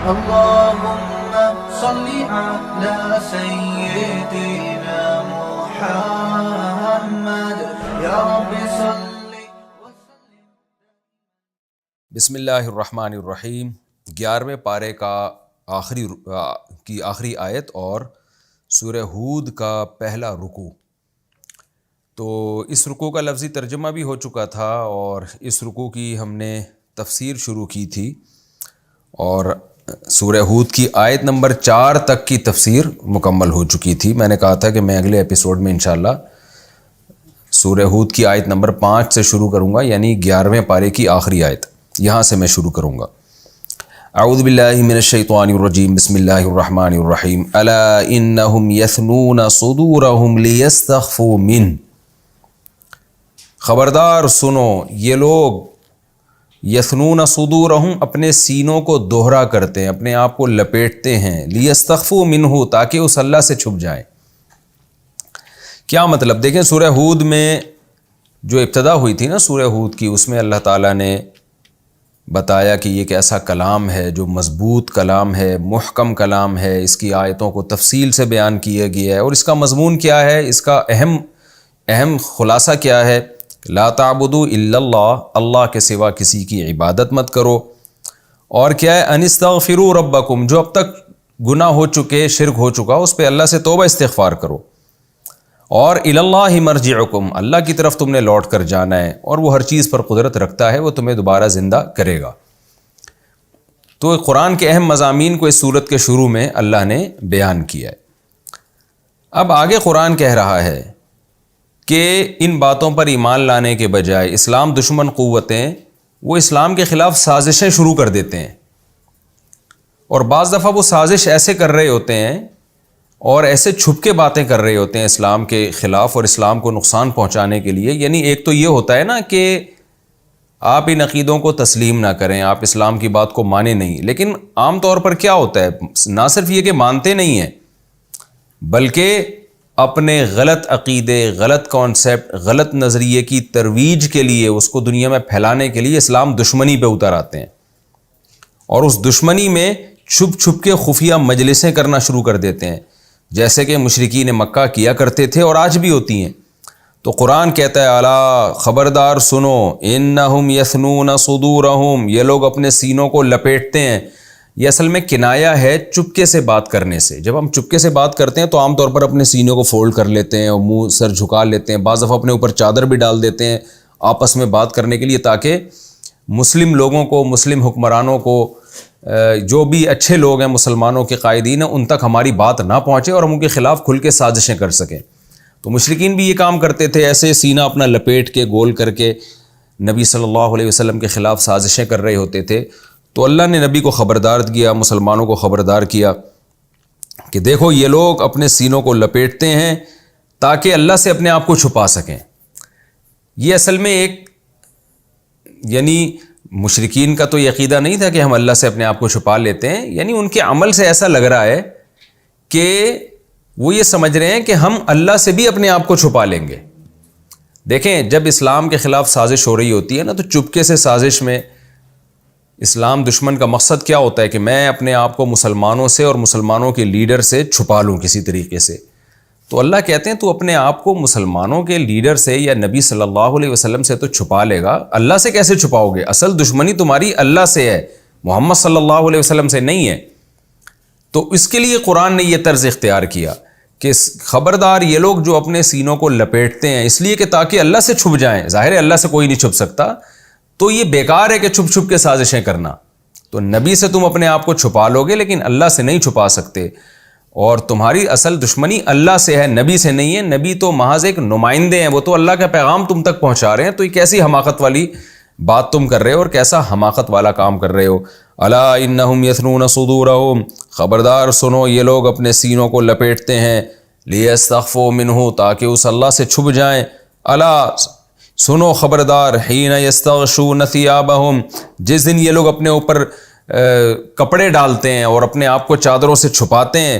اللهم صل على سيدنا محمد یا رب صل وسلم. بسم اللہ الرحمن الرحیم. 11ویں پارے کا آخری آیت اور سورہ ہود کا پہلا رکوع. تو اس رکوع کا لفظی ترجمہ بھی ہو چکا تھا اور اس رکوع کی ہم نے تفسیر شروع کی تھی اور سورہ ہود کی آیت نمبر 4 تک کی تفسیر مکمل ہو چکی تھی. میں نے کہا تھا کہ میں اگلے ایپیسوڈ میں انشاءاللہ سورہ ہود کی آیت نمبر 5 سے شروع کروں گا، یعنی 11ویں پارے کی آخری آیت، یہاں سے میں شروع کروں گا. اعوذ باللہ من الشیطان الرجیم. بسم اللہ الرحمن الرحیم. الا انہم یثنون صدورہم لیستخفوا منہ. خبردار سنو، یہ لوگ یثنون صدورہم اپنے سینوں کو دوہرا کرتے ہیں، اپنے آپ کو لپیٹتے ہیں، لیستخفوا منہ تاکہ اس اللہ سے چھپ جائیں. کیا مطلب؟ دیکھیں سورہ ہود میں جو ابتدا ہوئی تھی نا سورہ ہود کی، اس میں اللہ تعالیٰ نے بتایا کہ یہ ایک ایسا کلام ہے جو مضبوط کلام ہے، محکم کلام ہے، اس کی آیتوں کو تفصیل سے بیان کیا گیا ہے. اور اس کا مضمون کیا ہے، اس کا اہم خلاصہ کیا ہے؟ لا تعبدوا الا اللہ، اللہ کے سوا کسی کی عبادت مت کرو. اور کیا ہے؟ ان استغفروا ربکم، جو اب تک گناہ ہو چکے، شرک ہو چکا، اس پہ اللہ سے توبہ استغفار کرو. اور الی اللہ مرجعکم، اللہ کی طرف تم نے لوٹ کر جانا ہے، اور وہ ہر چیز پر قدرت رکھتا ہے، وہ تمہیں دوبارہ زندہ کرے گا. تو قرآن کے اہم مضامین کو اس سورت کے شروع میں اللہ نے بیان کیا ہے. اب آگے قرآن کہہ رہا ہے کہ ان باتوں پر ایمان لانے کے بجائے اسلام دشمن قوتیں وہ اسلام کے خلاف سازشیں شروع کر دیتے ہیں. اور بعض دفعہ وہ سازش ایسے کر رہے ہوتے ہیں اور ایسے چھپ کے باتیں کر رہے ہوتے ہیں اسلام کے خلاف اور اسلام کو نقصان پہنچانے کے لیے. یعنی ایک تو یہ ہوتا ہے نا کہ آپ ان عقیدوں کو تسلیم نہ کریں، آپ اسلام کی بات کو مانیں نہیں، لیکن عام طور پر کیا ہوتا ہے، نہ صرف یہ کہ مانتے نہیں ہیں بلکہ اپنے غلط عقیدے، غلط کانسیپٹ، غلط نظریے کی ترویج کے لیے، اس کو دنیا میں پھیلانے کے لیے اسلام دشمنی پہ اتر آتے ہیں، اور اس دشمنی میں چھپ چھپ کے خفیہ مجلسیں کرنا شروع کر دیتے ہیں، جیسے کہ مشرکین مکہ کیا کرتے تھے اور آج بھی ہوتی ہیں. تو قرآن کہتا ہے الا، خبردار سنو، انہم یثنون صدورہم، یہ لوگ اپنے سینوں کو لپیٹتے ہیں. یہ اصل میں کنایا ہے چپکے سے بات کرنے سے. جب ہم چپکے سے بات کرتے ہیں تو عام طور پر اپنے سینوں کو فولڈ کر لیتے ہیں اور منہ سر جھکا لیتے ہیں، بعض دفعہ اپنے اوپر چادر بھی ڈال دیتے ہیں آپس میں بات کرنے کے لیے، تاکہ مسلم لوگوں کو، مسلم حکمرانوں کو، جو بھی اچھے لوگ ہیں مسلمانوں کے قائدین ہیں، ان تک ہماری بات نہ پہنچے اور ہم ان کے خلاف کھل کے سازشیں کر سکیں. تو مشرکین بھی یہ کام کرتے تھے، ایسے سینہ اپنا لپیٹ کے گول کر کے نبی صلی اللہ علیہ وسلم کے خلاف سازشیں کر رہے ہوتے تھے. تو اللہ نے نبی کو خبردار کیا، مسلمانوں کو خبردار کیا کہ دیکھو یہ لوگ اپنے سینوں کو لپیٹتے ہیں تاکہ اللہ سے اپنے آپ کو چھپا سکیں. یہ اصل میں ایک، یعنی مشرکین کا تو یہ عقیدہ نہیں تھا کہ ہم اللہ سے اپنے آپ کو چھپا لیتے ہیں، یعنی ان کے عمل سے ایسا لگ رہا ہے کہ وہ یہ سمجھ رہے ہیں کہ ہم اللہ سے بھی اپنے آپ کو چھپا لیں گے. دیکھیں جب اسلام کے خلاف سازش ہو رہی ہوتی ہے نا، تو چپکے سے سازش میں اسلام دشمن کا مقصد کیا ہوتا ہے کہ میں اپنے آپ کو مسلمانوں سے اور مسلمانوں کے لیڈر سے چھپا لوں کسی طریقے سے. تو اللہ کہتے ہیں تو اپنے آپ کو مسلمانوں کے لیڈر سے یا نبی صلی اللہ علیہ وسلم سے تو چھپا لے گا، اللہ سے کیسے چھپاؤ گے؟ اصل دشمنی تمہاری اللہ سے ہے، محمد صلی اللہ علیہ وسلم سے نہیں ہے. تو اس کے لیے قرآن نے یہ طرز اختیار کیا کہ خبردار یہ لوگ جو اپنے سینوں کو لپیٹتے ہیں اس لیے کہ تاکہ اللہ سے چھپ جائیں. ظاہر ہے اللہ سے کوئی نہیں چھپ سکتا، تو یہ بیکار ہے کہ چھپ چھپ کے سازشیں کرنا. تو نبی سے تم اپنے آپ کو چھپا لو گے لیکن اللہ سے نہیں چھپا سکتے، اور تمہاری اصل دشمنی اللہ سے ہے، نبی سے نہیں ہے. نبی تو محض ایک نمائندے ہیں، وہ تو اللہ کا پیغام تم تک پہنچا رہے ہیں. تو یہ کیسی حماقت والی بات تم کر رہے ہو اور کیسا حماقت والا کام کر رہے ہو. الا انہم یثنون صدورہم، خبردار سنو یہ لوگ اپنے سینوں کو لپیٹتے ہیں، لیستخفوا منہ تاکہ اس اللہ سے چھپ جائیں. الا سنو خبردار، حین یستغشون ثیابہم، جس دن یہ لوگ اپنے اوپر کپڑے ڈالتے ہیں اور اپنے آپ کو چادروں سے چھپاتے ہیں.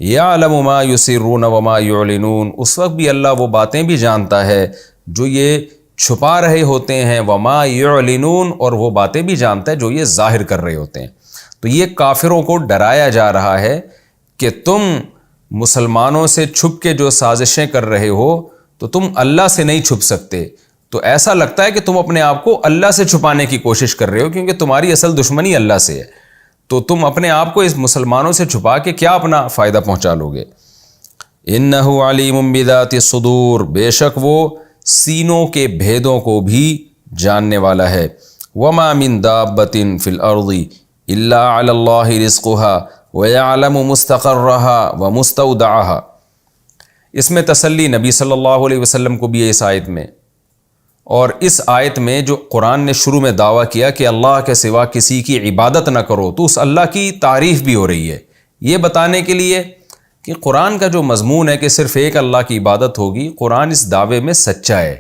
یعلم ما یسرون وما یعلنون، اس وقت بھی اللہ وہ باتیں بھی جانتا ہے جو یہ چھپا رہے ہوتے ہیں، وما یعلنون، اور وہ باتیں بھی جانتا ہے جو یہ ظاہر کر رہے ہوتے ہیں. تو یہ کافروں کو ڈرایا جا رہا ہے کہ تم مسلمانوں سے چھپ کے جو سازشیں کر رہے ہو تو تم اللہ سے نہیں چھپ سکتے. تو ایسا لگتا ہے کہ تم اپنے آپ کو اللہ سے چھپانے کی کوشش کر رہے ہو کیونکہ تمہاری اصل دشمنی اللہ سے ہے. تو تم اپنے آپ کو اس مسلمانوں سے چھپا کے کیا اپنا فائدہ پہنچا لو گے. انہ علیم بذات الصدور، بے شک وہ سینوں کے بھیدوں کو بھی جاننے والا ہے. وما من دابۃ فی الارض الا علی اللہ رزقها ویعلم مستقرها ومستودعها. اس میں تسلی نبی صلی اللہ علیہ وسلم کو بھی ہے اس آیت میں. اور اس آیت میں جو قرآن نے شروع میں دعویٰ کیا کہ اللہ کے سوا کسی کی عبادت نہ کرو، تو اس اللہ کی تعریف بھی ہو رہی ہے یہ بتانے کے لیے کہ قرآن کا جو مضمون ہے کہ صرف ایک اللہ کی عبادت ہوگی، قرآن اس دعوے میں سچا ہے.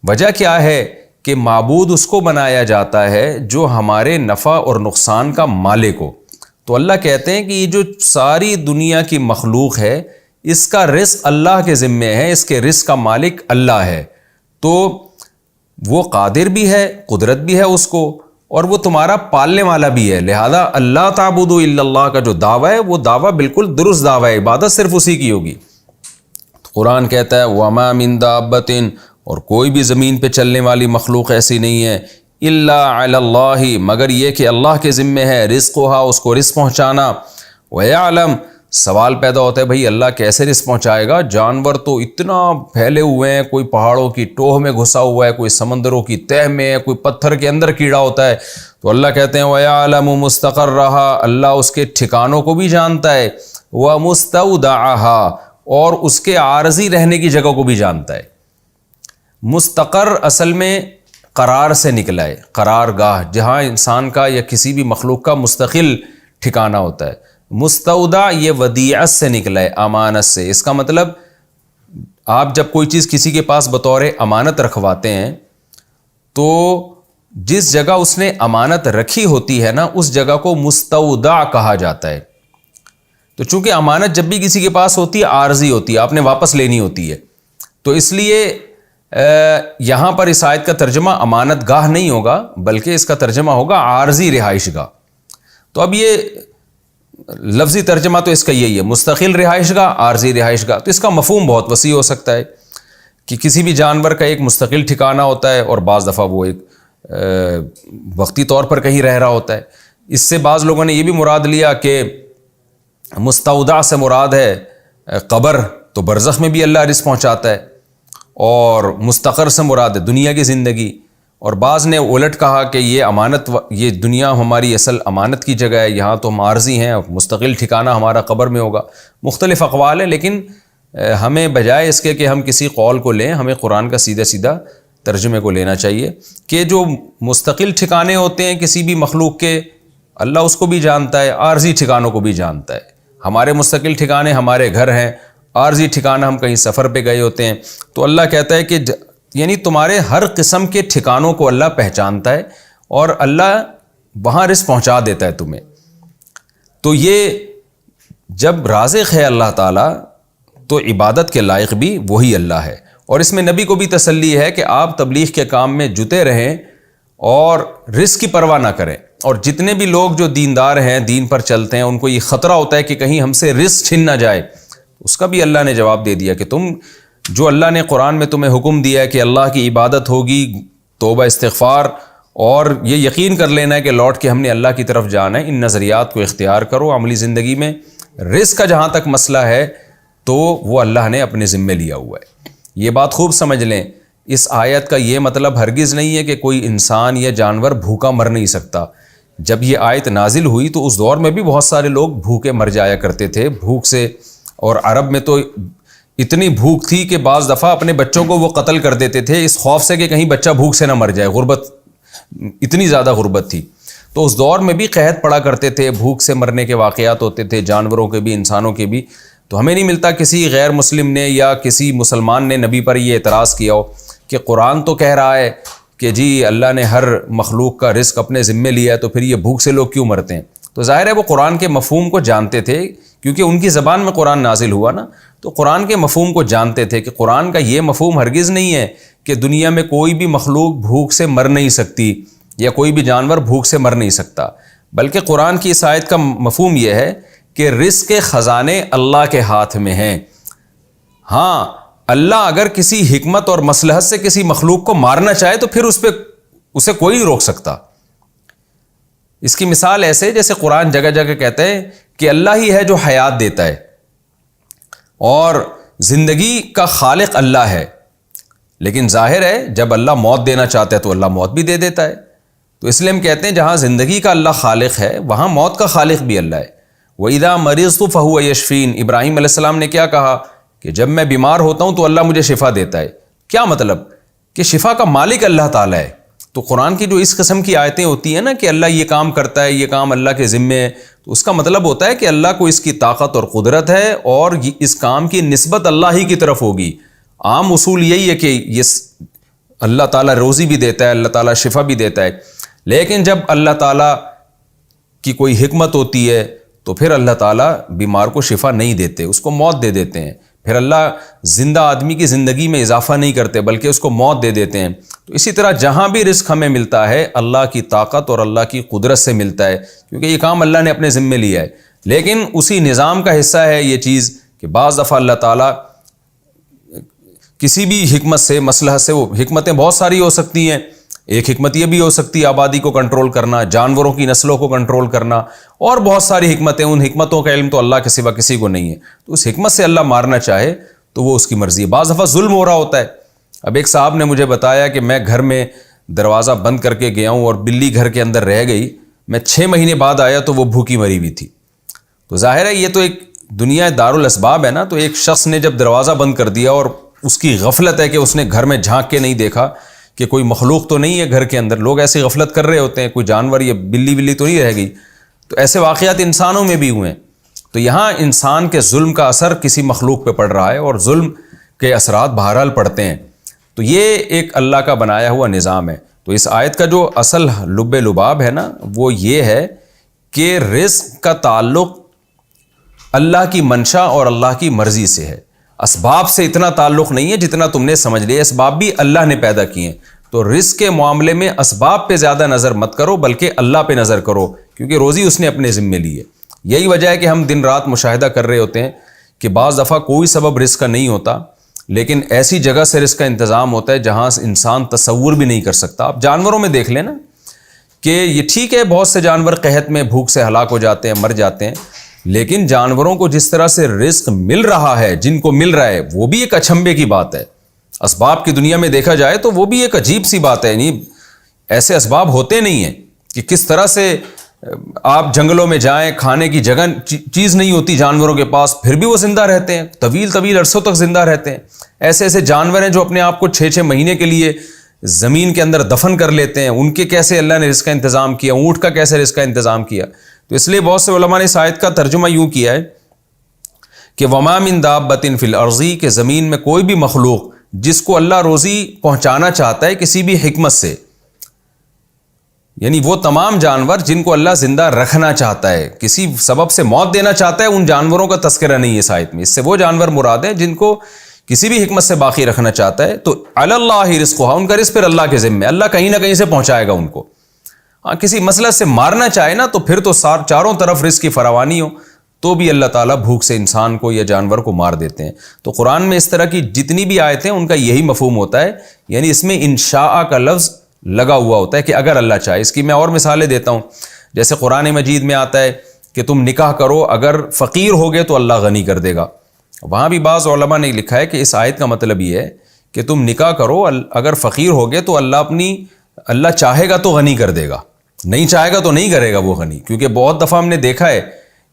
وجہ کیا ہے کہ معبود اس کو بنایا جاتا ہے جو ہمارے نفع اور نقصان کا مالک ہو. تو اللہ کہتے ہیں کہ یہ جو ساری دنیا کی مخلوق ہے اس کا رزق اللہ کے ذمے ہے، اس کے رزق کا مالک اللہ ہے. تو وہ قادر بھی ہے، قدرت بھی ہے اس کو، اور وہ تمہارا پالنے والا بھی ہے. لہذا اللہ تعبدوا الا اللہ کا جو دعویٰ ہے وہ دعویٰ بالکل درست دعویٰ ہے، عبادت صرف اسی کی ہوگی. قرآن کہتا ہے وما من دابۃ، اور کوئی بھی زمین پہ چلنے والی مخلوق ایسی نہیں ہے، الا علی اللہ، مگر یہ کہ اللہ کے ذمے ہے رزقھا، اس کو رزق پہنچانا. ویعلم، سوال پیدا ہوتا ہے بھائی اللہ کیسے رزق پہنچائے گا؟ جانور تو اتنا پھیلے ہوئے ہیں، کوئی پہاڑوں کی ٹوہ میں گھسا ہوا ہے، کوئی سمندروں کی تہ میں ہے، کوئی پتھر کے اندر کیڑا ہوتا ہے. تو اللہ کہتے ہیں وَيَعْلَمُ مُسْتَقَرَّهَا، اللہ اس کے ٹھکانوں کو بھی جانتا ہے، وَمُسْتَوْدَعَهَا، اور اس کے عارضی رہنے کی جگہ کو بھی جانتا ہے. مستقر اصل میں قرار سے نکلا ہے، قرار گاہ، جہاں انسان کا یا کسی بھی مخلوق کا مستقل ٹھکانہ ہوتا ہے. مستودع یہ ودیعت سے نکلا ہے، امانت سے. اس کا مطلب آپ جب کوئی چیز کسی کے پاس بطور امانت رکھواتے ہیں تو جس جگہ اس نے امانت رکھی ہوتی ہے نا اس جگہ کو مستودع کہا جاتا ہے. تو چونکہ امانت جب بھی کسی کے پاس ہوتی ہے عارضی ہوتی ہے، آپ نے واپس لینی ہوتی ہے، تو اس لیے یہاں پر اس آیت کا ترجمہ امانت گاہ نہیں ہوگا بلکہ اس کا ترجمہ ہوگا عارضی رہائش گاہ. تو اب یہ لفظی ترجمہ تو اس کا یہی ہے، مستقل رہائش گاہ، عارضی رہائش گاہ. تو اس کا مفہوم بہت وسیع ہو سکتا ہے کہ کسی بھی جانور کا ایک مستقل ٹھکانہ ہوتا ہے اور بعض دفعہ وہ ایک وقتی طور پر کہیں رہ رہا ہوتا ہے. اس سے بعض لوگوں نے یہ بھی مراد لیا کہ مستودع سے مراد ہے قبر، تو برزخ میں بھی اللہ رزق پہنچاتا ہے، اور مستقر سے مراد ہے دنیا کی زندگی. اور بعض نے الٹ کہا کہ یہ امانت، یہ دنیا ہماری اصل امانت کی جگہ ہے، یہاں تو ہم عارضی ہیں، مستقل ٹھکانہ ہمارا قبر میں ہوگا. مختلف اقوال ہیں، لیکن ہمیں بجائے اس کے کہ ہم کسی قول کو لیں، ہمیں قرآن کا سیدھا سیدھا ترجمے کو لینا چاہیے کہ جو مستقل ٹھکانے ہوتے ہیں کسی بھی مخلوق کے، اللہ اس کو بھی جانتا ہے، عارضی ٹھکانوں کو بھی جانتا ہے. ہمارے مستقل ٹھکانے ہمارے گھر ہیں، عارضی ٹھکانہ ہم کہیں سفر پہ گئے ہوتے ہیں. تو اللہ کہتا ہے کہ یعنی تمہارے ہر قسم کے ٹھکانوں کو اللہ پہچانتا ہے اور اللہ وہاں رزق پہنچا دیتا ہے تمہیں. تو یہ جب رازق ہے اللہ تعالیٰ تو عبادت کے لائق بھی وہی اللہ ہے. اور اس میں نبی کو بھی تسلی ہے کہ آپ تبلیغ کے کام میں جتے رہیں اور رزق کی پرواہ نہ کریں. اور جتنے بھی لوگ جو دیندار ہیں، دین پر چلتے ہیں، ان کو یہ خطرہ ہوتا ہے کہ کہیں ہم سے رزق چھن نہ جائے. اس کا بھی اللہ نے جواب دے دیا کہ تم جو اللہ نے قرآن میں تمہیں حکم دیا ہے کہ اللہ کی عبادت ہوگی، توبہ استغفار، اور یہ یقین کر لینا ہے کہ لوٹ کے ہم نے اللہ کی طرف جانا ہے، ان نظریات کو اختیار کرو عملی زندگی میں. رزق کا جہاں تک مسئلہ ہے تو وہ اللہ نے اپنے ذمے لیا ہوا ہے. یہ بات خوب سمجھ لیں، اس آیت کا یہ مطلب ہرگز نہیں ہے کہ کوئی انسان یا جانور بھوکا مر نہیں سکتا. جب یہ آیت نازل ہوئی تو اس دور میں بھی بہت سارے لوگ بھوکے مر جایا کرتے تھے بھوک سے، اور عرب میں تو اتنی بھوک تھی کہ بعض دفعہ اپنے بچوں کو وہ قتل کر دیتے تھے اس خوف سے کہ کہیں بچہ بھوک سے نہ مر جائے. غربت، اتنی زیادہ غربت تھی. تو اس دور میں بھی قحط پڑا کرتے تھے، بھوک سے مرنے کے واقعات ہوتے تھے، جانوروں کے بھی انسانوں کے بھی. تو ہمیں نہیں ملتا کسی غیر مسلم نے یا کسی مسلمان نے نبی پر یہ اعتراض کیا ہو کہ قرآن تو کہہ رہا ہے کہ جی اللہ نے ہر مخلوق کا رزق اپنے ذمے لیا ہے، تو پھر یہ بھوک سے لوگ کیوں مرتے ہیں؟ تو ظاہر ہے وہ قرآن کے مفہوم کو جانتے تھے، کیونکہ ان کی زبان میں قرآن نازل ہوا نا، تو قرآن کے مفہوم کو جانتے تھے کہ قرآن کا یہ مفہوم ہرگز نہیں ہے کہ دنیا میں کوئی بھی مخلوق بھوک سے مر نہیں سکتی یا کوئی بھی جانور بھوک سے مر نہیں سکتا، بلکہ قرآن کی اس آیت کا مفہوم یہ ہے کہ رزق کے خزانے اللہ کے ہاتھ میں ہیں. ہاں اللہ اگر کسی حکمت اور مصلحت سے کسی مخلوق کو مارنا چاہے تو پھر اسے کوئی نہیں روک سکتا. اس کی مثال ایسے جیسے قرآن جگہ جگہ کہتے ہیں کہ اللہ ہی ہے جو حیات دیتا ہے اور زندگی کا خالق اللہ ہے، لیکن ظاہر ہے جب اللہ موت دینا چاہتا ہے تو اللہ موت بھی دے دیتا ہے. تو اس لیے ہم کہتے ہیں جہاں زندگی کا اللہ خالق ہے وہاں موت کا خالق بھی اللہ ہے. وَإِذَا مَرِضْتُ فَهُوَ يَشْفِينِ، ابراہیم علیہ السلام نے کیا کہا کہ جب میں بیمار ہوتا ہوں تو اللہ مجھے شفا دیتا ہے. کیا مطلب کہ شفا کا مالک اللہ تعالیٰ ہے. تو قرآن کی جو اس قسم کی آیتیں ہوتی ہیں نا کہ اللہ یہ کام کرتا ہے، یہ کام اللہ کے ذمے ہے، تو اس کا مطلب ہوتا ہے کہ اللہ کو اس کی طاقت اور قدرت ہے اور اس کام کی نسبت اللہ ہی کی طرف ہوگی. عام اصول یہی ہے کہ یہ اللہ تعالیٰ روزی بھی دیتا ہے، اللہ تعالیٰ شفا بھی دیتا ہے، لیکن جب اللہ تعالیٰ کی کوئی حکمت ہوتی ہے تو پھر اللہ تعالیٰ بیمار کو شفا نہیں دیتے، اس کو موت دے دیتے ہیں. پھر اللہ زندہ آدمی کی زندگی میں اضافہ نہیں کرتے بلکہ اس کو موت دے دیتے ہیں. تو اسی طرح جہاں بھی رزق ہمیں ملتا ہے اللہ کی طاقت اور اللہ کی قدرت سے ملتا ہے، کیونکہ یہ کام اللہ نے اپنے ذمے لیا ہے. لیکن اسی نظام کا حصہ ہے یہ چیز کہ بعض دفعہ اللہ تعالیٰ کسی بھی حکمت سے مصلحت سے، وہ حکمتیں بہت ساری ہو سکتی ہیں، ایک حکمت یہ بھی ہو سکتی ہے آبادی کو کنٹرول کرنا، جانوروں کی نسلوں کو کنٹرول کرنا، اور بہت ساری حکمتیں. ان حکمتوں کا علم تو اللہ کے سوا کسی کو نہیں ہے. تو اس حکمت سے اللہ مارنا چاہے تو وہ اس کی مرضی ہے. بعض دفعہ ظلم ہو رہا ہوتا ہے. اب ایک صاحب نے مجھے بتایا کہ میں گھر میں دروازہ بند کر کے گیا ہوں اور بلی گھر کے اندر رہ گئی، میں 6 مہینے بعد آیا تو وہ بھوکی مری ہوئی تھی. تو ظاہر ہے یہ تو ایک دنیا دارالاسباب ہے نا. تو ایک شخص نے جب دروازہ بند کر دیا اور اس کی غفلت ہے کہ اس نے گھر میں جھانک کے نہیں دیکھا کہ کوئی مخلوق تو نہیں ہے گھر کے اندر، لوگ ایسی غفلت کر رہے ہوتے ہیں، کوئی جانور یا بلی تو نہیں رہ گئی. تو ایسے واقعات انسانوں میں بھی ہوئے ہیں. تو یہاں انسان کے ظلم کا اثر کسی مخلوق پہ پڑ رہا ہے اور ظلم کے اثرات بہرحال پڑتے ہیں. تو یہ ایک اللہ کا بنایا ہوا نظام ہے. تو اس آیت کا جو اصل لب لباب ہے نا وہ یہ ہے کہ رزق کا تعلق اللہ کی منشا اور اللہ کی مرضی سے ہے. اسباب سے اتنا تعلق نہیں ہے جتنا تم نے سمجھ لیا. اسباب بھی اللہ نے پیدا کیے ہیں. تو رزق کے معاملے میں اسباب پہ زیادہ نظر مت کرو بلکہ اللہ پہ نظر کرو، کیونکہ روزی اس نے اپنے ذمے لی ہے. یہی وجہ ہے کہ ہم دن رات مشاہدہ کر رہے ہوتے ہیں کہ بعض دفعہ کوئی سبب رزق کا نہیں ہوتا لیکن ایسی جگہ سے رزق کا انتظام ہوتا ہے جہاں انسان تصور بھی نہیں کر سکتا. آپ جانوروں میں دیکھ لیں نا کہ یہ ٹھیک ہے بہت سے جانور قحط میں بھوک سے ہلاک ہو جاتے ہیں، مر جاتے ہیں، لیکن جانوروں کو جس طرح سے رزق مل رہا ہے، جن کو مل رہا ہے، وہ بھی ایک اچنبے کی بات ہے. اسباب کی دنیا میں دیکھا جائے تو وہ بھی ایک عجیب سی بات ہے. یعنی ایسے اسباب ہوتے نہیں ہیں کہ کس طرح سے آپ جنگلوں میں جائیں، کھانے کی جگہ چیز نہیں ہوتی جانوروں کے پاس، پھر بھی وہ زندہ رہتے ہیں، طویل عرصوں تک زندہ رہتے ہیں. ایسے جانور ہیں جو اپنے آپ کو 6 مہینے کے لیے زمین کے اندر دفن کر لیتے ہیں. ان کے کیسے اللہ نے رزق کا انتظام کیا، اونٹ کا کیسے رزق کا انتظام کیا. تو اس لیے بہت سے علماء نے اس آیت کا ترجمہ یوں کیا ہے کہ وما من دابۃ فی الارض، کہ زمین میں کوئی بھی مخلوق جس کو اللہ روزی پہنچانا چاہتا ہے کسی بھی حکمت سے، یعنی وہ تمام جانور جن کو اللہ زندہ رکھنا چاہتا ہے، کسی سبب سے موت دینا چاہتا ہے، ان جانوروں کا تذکرہ نہیں ہے اس آیت میں. اس سے وہ جانور مراد ہیں جن کو کسی بھی حکمت سے باقی رکھنا چاہتا ہے. تو علی اللہ رزقھا، ان کا رزق پھر اللہ کے ذمہ، اللہ کہیں نہ کہیں سے پہنچائے گا ان کو. ہاں کسی مسئلہ سے مارنا چاہے نا تو پھر تو چاروں طرف رزق کی فراوانی ہو تو بھی اللہ تعالیٰ بھوک سے انسان کو یا جانور کو مار دیتے ہیں. تو قرآن میں اس طرح کی جتنی بھی آیتیں ان کا یہی مفہوم ہوتا ہے، یعنی اس میں انشاء کا لفظ لگا ہوا ہوتا ہے کہ اگر اللہ چاہے. اس کی میں اور مثالیں دیتا ہوں. جیسے قرآن مجید میں آتا ہے کہ تم نکاح کرو، اگر فقیر ہوگے تو اللہ غنی کر دے گا. وہاں بھی بعض علماء نے لکھا ہے کہ اس آیت کا مطلب یہ ہے کہ تم نکاح کرو، اگر فقیر ہوگے تو اللہ چاہے گا تو غنی کر دے گا، نہیں چاہے گا تو نہیں کرے گا وہ غنی. کیونکہ بہت دفعہ ہم نے دیکھا ہے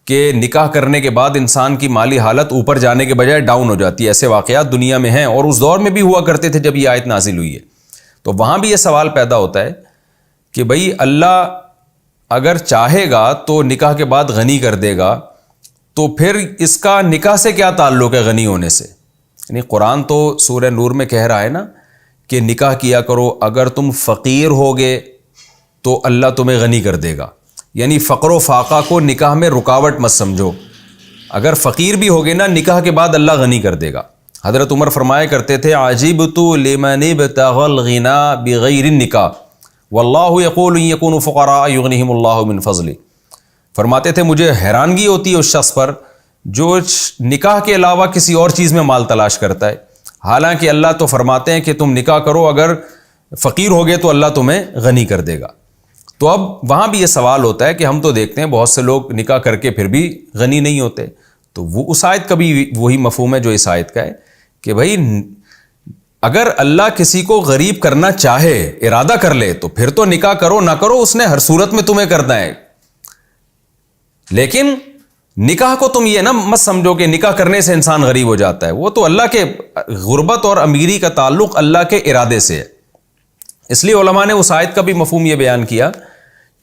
کہ نکاح کرنے کے بعد انسان کی مالی حالت اوپر جانے کے بجائے ڈاؤن ہو جاتی ہے. ایسے واقعات دنیا میں ہیں اور اس دور میں بھی ہوا کرتے تھے جب یہ آیت نازل ہوئی ہے. تو وہاں بھی یہ سوال پیدا ہوتا ہے کہ بھئی اللہ اگر چاہے گا تو نکاح کے بعد غنی کر دے گا، تو پھر اس کا نکاح سے کیا تعلق ہے غنی ہونے سے؟ یعنی قرآن تو سورہ نور میں کہہ رہا ہے نا کہ نکاح کیا کرو، اگر تم فقیر ہوگے تو اللہ تمہیں غنی کر دے گا. یعنی فقر و فاقہ کو نکاح میں رکاوٹ مت سمجھو. اگر فقیر بھی ہوگے نا نکاح کے بعد اللہ غنی کر دے گا. حضرت عمر فرمایا کرتے تھے عجبت لمن ابتغى الغنى بغیر النکاح واللہ یقول ان یکونوا فقراء یغنیہم اللہ من فضلہ. فرماتے تھے مجھے حیرانگی ہوتی ہے اس شخص پر جو نکاح کے علاوہ کسی اور چیز میں مال تلاش کرتا ہے، حالانکہ اللہ تو فرماتے ہیں کہ تم نکاح کرو، اگر فقیر ہوگے تو اللہ تمہیں غنی کر دے گا۔ تو اب وہاں بھی یہ سوال ہوتا ہے کہ ہم تو دیکھتے ہیں بہت سے لوگ نکاح کر کے پھر بھی غنی نہیں ہوتے، تو وہ اس آیت کا بھی وہی مفہوم ہے جو اس آیت کا ہے کہ بھائی اگر اللہ کسی کو غریب کرنا چاہے، ارادہ کر لے، تو پھر تو نکاح کرو نہ کرو اس نے ہر صورت میں تمہیں کرنا ہے، لیکن نکاح کو تم یہ نہ مت سمجھو کہ نکاح کرنے سے انسان غریب ہو جاتا ہے، وہ تو اللہ کے، غربت اور امیری کا تعلق اللہ کے ارادے سے ہے۔ اس لیے علماء نے اس آیت کا بھی مفہوم یہ بیان کیا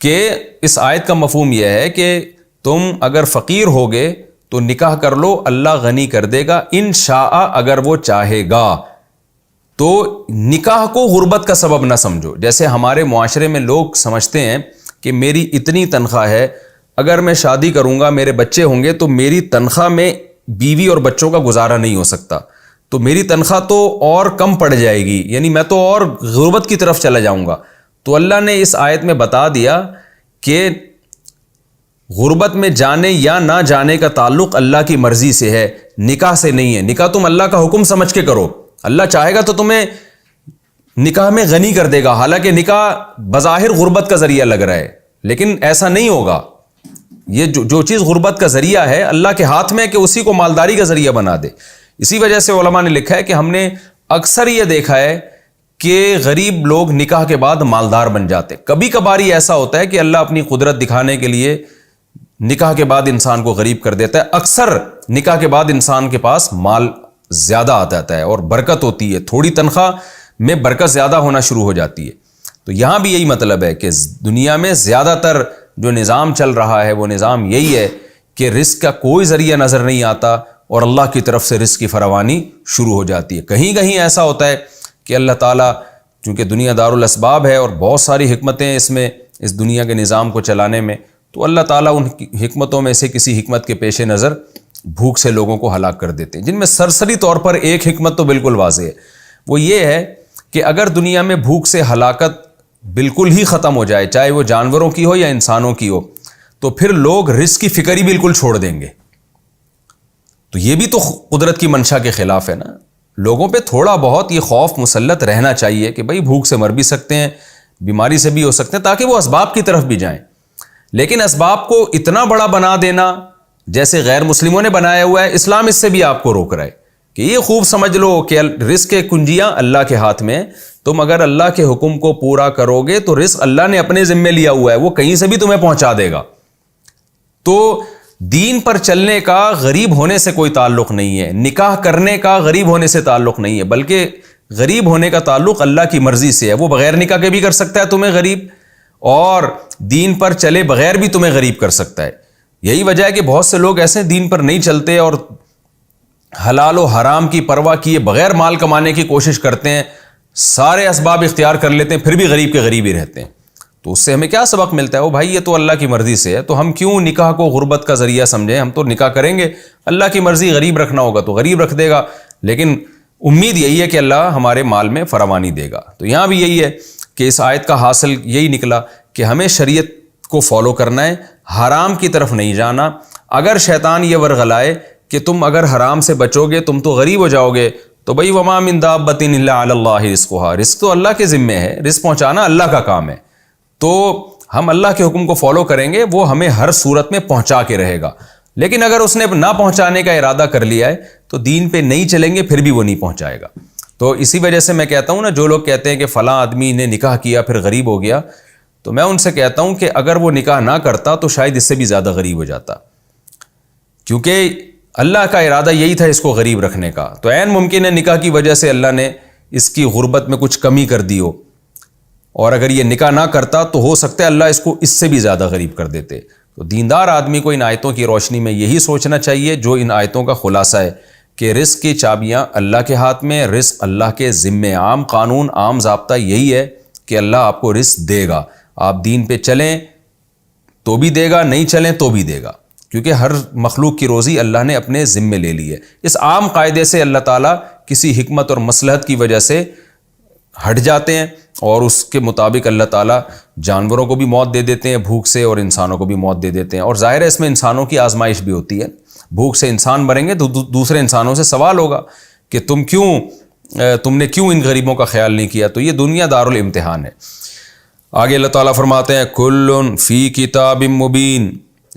کہ اس آیت کا مفہوم یہ ہے کہ تم اگر فقیر ہوگے تو نکاح کر لو، اللہ غنی کر دے گا انشاء، اگر وہ چاہے گا۔ تو نکاح کو غربت کا سبب نہ سمجھو، جیسے ہمارے معاشرے میں لوگ سمجھتے ہیں کہ میری اتنی تنخواہ ہے، اگر میں شادی کروں گا، میرے بچے ہوں گے تو میری تنخواہ میں بیوی اور بچوں کا گزارا نہیں ہو سکتا، تو میری تنخواہ تو اور کم پڑ جائے گی، یعنی میں تو اور غربت کی طرف چلا جاؤں گا۔ تو اللہ نے اس آیت میں بتا دیا کہ غربت میں جانے یا نہ جانے کا تعلق اللہ کی مرضی سے ہے، نکاح سے نہیں ہے۔ نکاح تم اللہ کا حکم سمجھ کے کرو، اللہ چاہے گا تو تمہیں نکاح میں غنی کر دے گا، حالانکہ نکاح بظاہر غربت کا ذریعہ لگ رہا ہے، لیکن ایسا نہیں ہوگا۔ یہ جو چیز غربت کا ذریعہ ہے، اللہ کے ہاتھ میں کہ اسی کو مالداری کا ذریعہ بنا دے۔ اسی وجہ سے علماء نے لکھا ہے کہ ہم نے اکثر یہ دیکھا ہے کہ غریب لوگ نکاح کے بعد مالدار بن جاتے۔ کبھی کبھار ہی ایسا ہوتا ہے کہ اللہ اپنی قدرت دکھانے کے لیے نکاح کے بعد انسان کو غریب کر دیتا ہے۔ اکثر نکاح کے بعد انسان کے پاس مال زیادہ آ جاتا ہے اور برکت ہوتی ہے، تھوڑی تنخواہ میں برکت زیادہ ہونا شروع ہو جاتی ہے۔ تو یہاں بھی یہی مطلب ہے کہ دنیا میں زیادہ تر جو نظام چل رہا ہے وہ نظام یہی ہے کہ رزق کا کوئی ذریعہ نظر نہیں آتا اور اللہ کی طرف سے رزق کی فراوانی شروع ہو جاتی ہے۔ کہیں کہیں ایسا ہوتا ہے کہ اللہ تعالیٰ چونکہ دنیا دار الاسباب ہے اور بہت ساری حکمتیں اس میں، اس دنیا کے نظام کو چلانے میں، تو اللہ تعالیٰ ان حکمتوں میں سے کسی حکمت کے پیش نظر بھوک سے لوگوں کو ہلاک کر دیتے ہیں، جن میں سرسری طور پر ایک حکمت تو بالکل واضح ہے، وہ یہ ہے کہ اگر دنیا میں بھوک سے ہلاکت بالکل ہی ختم ہو جائے، چاہے وہ جانوروں کی ہو یا انسانوں کی ہو، تو پھر لوگ رزق کی فکر ہی بالکل چھوڑ دیں گے۔ تو یہ بھی تو قدرت کی منشا کے خلاف ہے نا۔ لوگوں پہ تھوڑا بہت یہ خوف مسلط رہنا چاہیے کہ بھائی بھوک سے مر بھی سکتے ہیں، بیماری سے بھی ہو سکتے ہیں، تاکہ وہ اسباب کی طرف بھی جائیں۔ لیکن اسباب کو اتنا بڑا بنا دینا جیسے غیر مسلموں نے بنایا ہوا ہے، اسلام اس سے بھی آپ کو روک رہا ہے کہ یہ خوب سمجھ لو کہ رزق کے کنجیاں اللہ کے ہاتھ میں، تم اگر اللہ کے حکم کو پورا کرو گے تو رزق اللہ نے اپنے ذمے لیا ہوا ہے، وہ کہیں سے بھی تمہیں پہنچا دے گا۔ تو دین پر چلنے کا غریب ہونے سے کوئی تعلق نہیں ہے، نکاح کرنے کا غریب ہونے سے تعلق نہیں ہے، بلکہ غریب ہونے کا تعلق اللہ کی مرضی سے ہے۔ وہ بغیر نکاح کے بھی کر سکتا ہے تمہیں غریب، اور دین پر چلے بغیر بھی تمہیں غریب کر سکتا ہے۔ یہی وجہ ہے کہ بہت سے لوگ ایسے دین پر نہیں چلتے اور حلال و حرام کی پرواہ کیے بغیر مال کمانے کی کوشش کرتے ہیں، سارے اسباب اختیار کر لیتے ہیں، پھر بھی غریب کے غریب ہی رہتے ہیں۔ تو اس سے ہمیں کیا سبق ملتا ہے؟ وہ بھائی یہ تو اللہ کی مرضی سے ہے، تو ہم کیوں نکاح کو غربت کا ذریعہ سمجھیں؟ ہم تو نکاح کریں گے، اللہ کی مرضی غریب رکھنا ہوگا تو غریب رکھ دے گا، لیکن امید یہی ہے کہ اللہ ہمارے مال میں فراوانی دے گا۔ تو یہاں بھی یہی ہے کہ اس آیت کا حاصل یہی نکلا کہ ہمیں شریعت کو فالو کرنا ہے، حرام کی طرف نہیں جانا۔ اگر شیطان یہ ورغلائے کہ تم اگر حرام سے بچو گے تم تو غریب ہو جاؤ گے، تو بھئی وما من دابۃ الا علی اللہ رزقها، رزق تو اللہ کے ذمے ہے، رزق پہنچانا اللہ کا کام ہے۔ تو ہم اللہ کے حکم کو فالو کریں گے، وہ ہمیں ہر صورت میں پہنچا کے رہے گا۔ لیکن اگر اس نے نہ پہنچانے کا ارادہ کر لیا ہے تو دین پہ نہیں چلیں گے، پھر بھی وہ نہیں پہنچائے گا۔ تو اسی وجہ سے میں کہتا ہوں نا، جو لوگ کہتے ہیں کہ فلاں آدمی نے نکاح کیا پھر غریب ہو گیا، تو میں ان سے کہتا ہوں کہ اگر وہ نکاح نہ کرتا تو شاید اس سے بھی زیادہ غریب ہو جاتا، کیونکہ اللہ کا ارادہ یہی تھا اس کو غریب رکھنے کا۔ تو عین ممکن ہے نکاح کی وجہ سے اللہ نے اس کی غربت میں کچھ کمی کر دی ہو، اور اگر یہ نکاح نہ کرتا تو ہو سکتا ہے اللہ اس کو اس سے بھی زیادہ غریب کر دیتے۔ تو دیندار آدمی کو ان آیتوں کی روشنی میں یہی سوچنا چاہیے جو ان آیتوں کا خلاصہ ہے کہ رزق کی چابیاں اللہ کے ہاتھ میں، رزق اللہ کے ذمے، عام قانون، عام ضابطہ یہی ہے کہ اللہ آپ کو رزق دے گا۔ آپ دین پہ چلیں تو بھی دے گا، نہیں چلیں تو بھی دے گا، کیونکہ ہر مخلوق کی روزی اللہ نے اپنے ذمے لے لی ہے۔ اس عام قاعدے سے اللہ تعالیٰ کسی حکمت اور مصلحت کی وجہ سے ہٹ جاتے ہیں اور اس کے مطابق اللہ تعالیٰ جانوروں کو بھی موت دے دیتے ہیں بھوک سے، اور انسانوں کو بھی موت دے دیتے ہیں. اور ظاہر ہے اس میں انسانوں کی آزمائش بھی ہوتی ہے. بھوک سے انسان مریں گے تو دوسرے انسانوں سے سوال ہوگا کہ تم نے کیوں ان غریبوں کا خیال نہیں کیا. تو یہ دنیا دارالامتحان ہے. آگے اللہ تعالیٰ فرماتے ہیں کل فی کتاب مبین،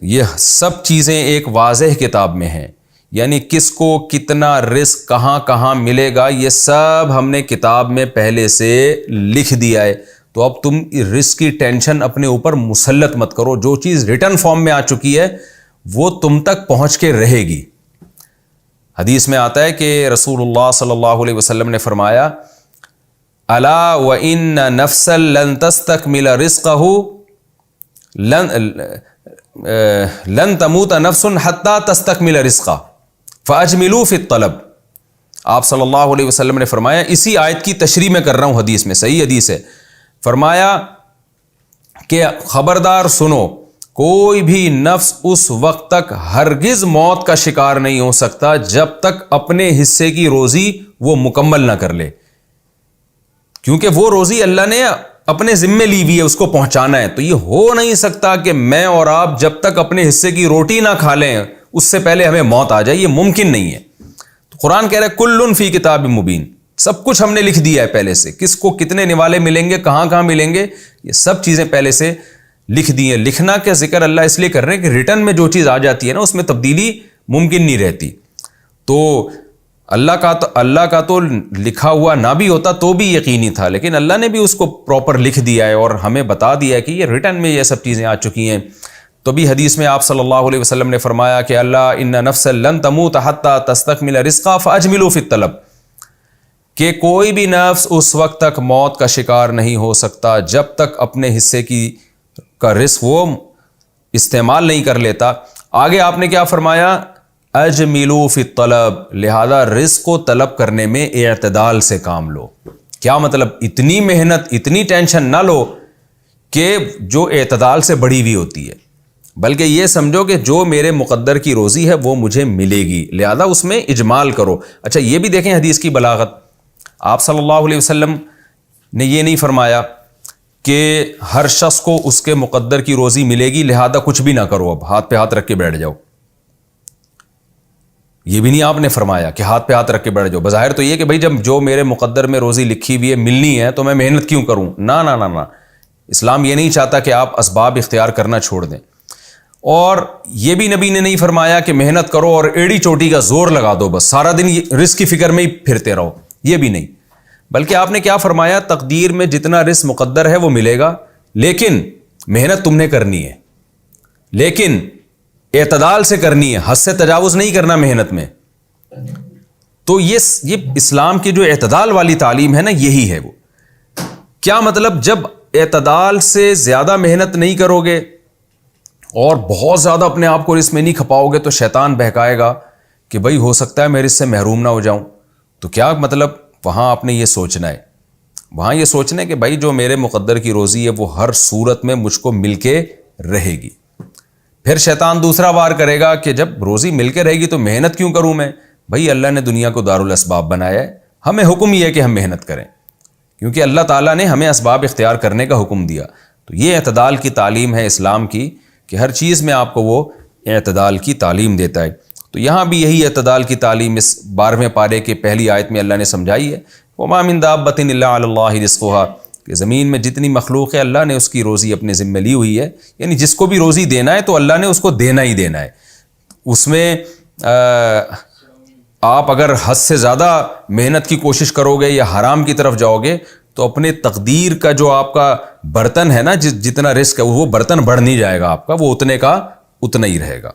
یہ سب چیزیں ایک واضح کتاب میں ہیں. یعنی کس کو کتنا رزق کہاں کہاں ملے گا یہ سب ہم نے کتاب میں پہلے سے لکھ دیا ہے. تو اب تم رزق کی ٹینشن اپنے اوپر مسلط مت کرو. جو چیز ریٹن فارم میں آ چکی ہے وہ تم تک پہنچ کے رہے گی. حدیث میں آتا ہے کہ رسول اللہ صلی اللہ علیہ وسلم نے فرمایا الا وان نفسا لن تستکمل رزقہ لن تموت نفس حتی تستکمل رزقہ فاجملوا فی الطلب. آپ صلی اللہ علیہ وسلم نے فرمایا، اسی آیت کی تشریح میں کر رہا ہوں، حدیث میں صحیح حدیث ہے، فرمایا کہ خبردار سنو، کوئی بھی نفس اس وقت تک ہرگز موت کا شکار نہیں ہو سکتا جب تک اپنے حصے کی روزی وہ مکمل نہ کر لے. کیونکہ وہ روزی اللہ نے اپنے ذمے لی ہوئی ہے، اس کو پہنچانا ہے. تو یہ ہو نہیں سکتا کہ میں اور آپ جب تک اپنے حصے کی روٹی نہ کھا لیں اس سے پہلے ہمیں موت آ جائے. یہ ممکن نہیں ہے. تو قرآن کہہ رہا ہے کل فی کتاب مبین، سب کچھ ہم نے لکھ دیا ہے پہلے سے. کس کو کتنے نوالے ملیں گے، کہاں کہاں ملیں گے، یہ سب چیزیں پہلے سے لکھ دی ہیں. لکھنا کا ذکر اللہ اس لیے کر رہے ہیں کہ ریٹن میں جو چیز آ جاتی ہے نا اس میں تبدیلی ممکن نہیں رہتی. تو اللہ کا تو لکھا ہوا نہ بھی ہوتا تو بھی یقینی تھا، لیکن اللہ نے بھی اس کو پراپر لکھ دیا ہے اور ہمیں بتا دیا ہے کہ یہ ریٹن میں یہ سب چیزیں آ چکی ہیں. تو بھی حدیث میں آپ صلی اللہ علیہ وسلم نے فرمایا کہ اللہ ان نفسا لن تموت حتی تستکمل رزقا فاجملوا فی الطلب، کہ کوئی بھی نفس اس وقت تک موت کا شکار نہیں ہو سکتا جب تک اپنے حصے کا رزق وہ استعمال نہیں کر لیتا. آگے آپ نے کیا فرمایا، اجملوا فی الطلب، لہذا رزق کو طلب کرنے میں اعتدال سے کام لو. کیا مطلب، اتنی محنت اتنی ٹینشن نہ لو کہ جو اعتدال سے بڑھی ہوئی ہوتی ہے، بلکہ یہ سمجھو کہ جو میرے مقدر کی روزی ہے وہ مجھے ملے گی، لہذا اس میں اجمال کرو. اچھا یہ بھی دیکھیں حدیث کی بلاغت، آپ صلی اللہ علیہ وسلم نے یہ نہیں فرمایا کہ ہر شخص کو اس کے مقدر کی روزی ملے گی لہذا کچھ بھی نہ کرو، اب ہاتھ پہ ہاتھ رکھ کے بیٹھ جاؤ. یہ بھی نہیں آپ نے فرمایا کہ ہاتھ پہ ہاتھ رکھ کے بیٹھ جاؤ. بظاہر تو یہ کہ بھائی جب جو میرے مقدر میں روزی لکھی ہوئی ہے ملنی ہے تو میں محنت کیوں کروں. نہ نہ نہ، اسلام یہ نہیں چاہتا کہ آپ اسباب اختیار کرنا چھوڑ دیں. اور یہ بھی نبی نے نہیں فرمایا کہ محنت کرو اور ایڑی چوٹی کا زور لگا دو، بس سارا دن رزق کی فکر میں ہی پھرتے رہو. یہ بھی نہیں، بلکہ آپ نے کیا فرمایا، تقدیر میں جتنا رزق مقدر ہے وہ ملے گا، لیکن محنت تم نے کرنی ہے، لیکن اعتدال سے کرنی ہے، حد سے تجاوز نہیں کرنا محنت میں. تو یہ اسلام کی جو اعتدال والی تعلیم ہے نا، یہی ہے. وہ کیا مطلب، جب اعتدال سے زیادہ محنت نہیں کرو گے اور بہت زیادہ اپنے آپ کو رزق میں نہیں کھپاؤ گے تو شیطان بہکائے گا کہ بھائی ہو سکتا ہے میں رزق سے محروم نہ ہو جاؤں. تو کیا مطلب، وہاں آپ نے یہ سوچنا ہے، وہاں یہ سوچنا ہے کہ بھائی جو میرے مقدر کی روزی ہے وہ ہر صورت میں مجھ کو مل کے رہے گی. پھر شیطان دوسرا وار کرے گا کہ جب روزی مل کے رہے گی تو محنت کیوں کروں میں. بھائی اللہ نے دنیا کو دارالاسباب بنایا ہے، ہمیں حکم یہ ہے کہ ہم محنت کریں، کیونکہ اللہ تعالیٰ نے ہمیں اسباب اختیار کرنے کا حکم دیا. تو یہ اعتدال کی تعلیم ہے اسلام کی کہ ہر چیز میں آپ کو وہ اعتدال کی تعلیم دیتا ہے. تو یہاں بھی یہی اعتدال کی تعلیم اس 12ویں پارے کے پہلی آیت میں اللہ نے سمجھائی ہے. وَمَا مِن دَابَّةٍ إِلَّا عَلَى اللَّهِ رِزْقُهَا، کہ زمین میں جتنی مخلوق ہے اللہ نے اس کی روزی اپنے ذمہ لی ہوئی ہے. یعنی جس کو بھی روزی دینا ہے تو اللہ نے اس کو دینا ہی دینا ہے. اس میں آپ اگر حد سے زیادہ محنت کی کوشش کرو گے یا حرام کی طرف جاؤ گے تو اپنے تقدیر کا جو آپ کا برتن ہے نا، جتنا رزق ہے وہ برتن بڑھ نہیں جائے گا آپ کا، وہ اتنے کا اتنا ہی رہے گا.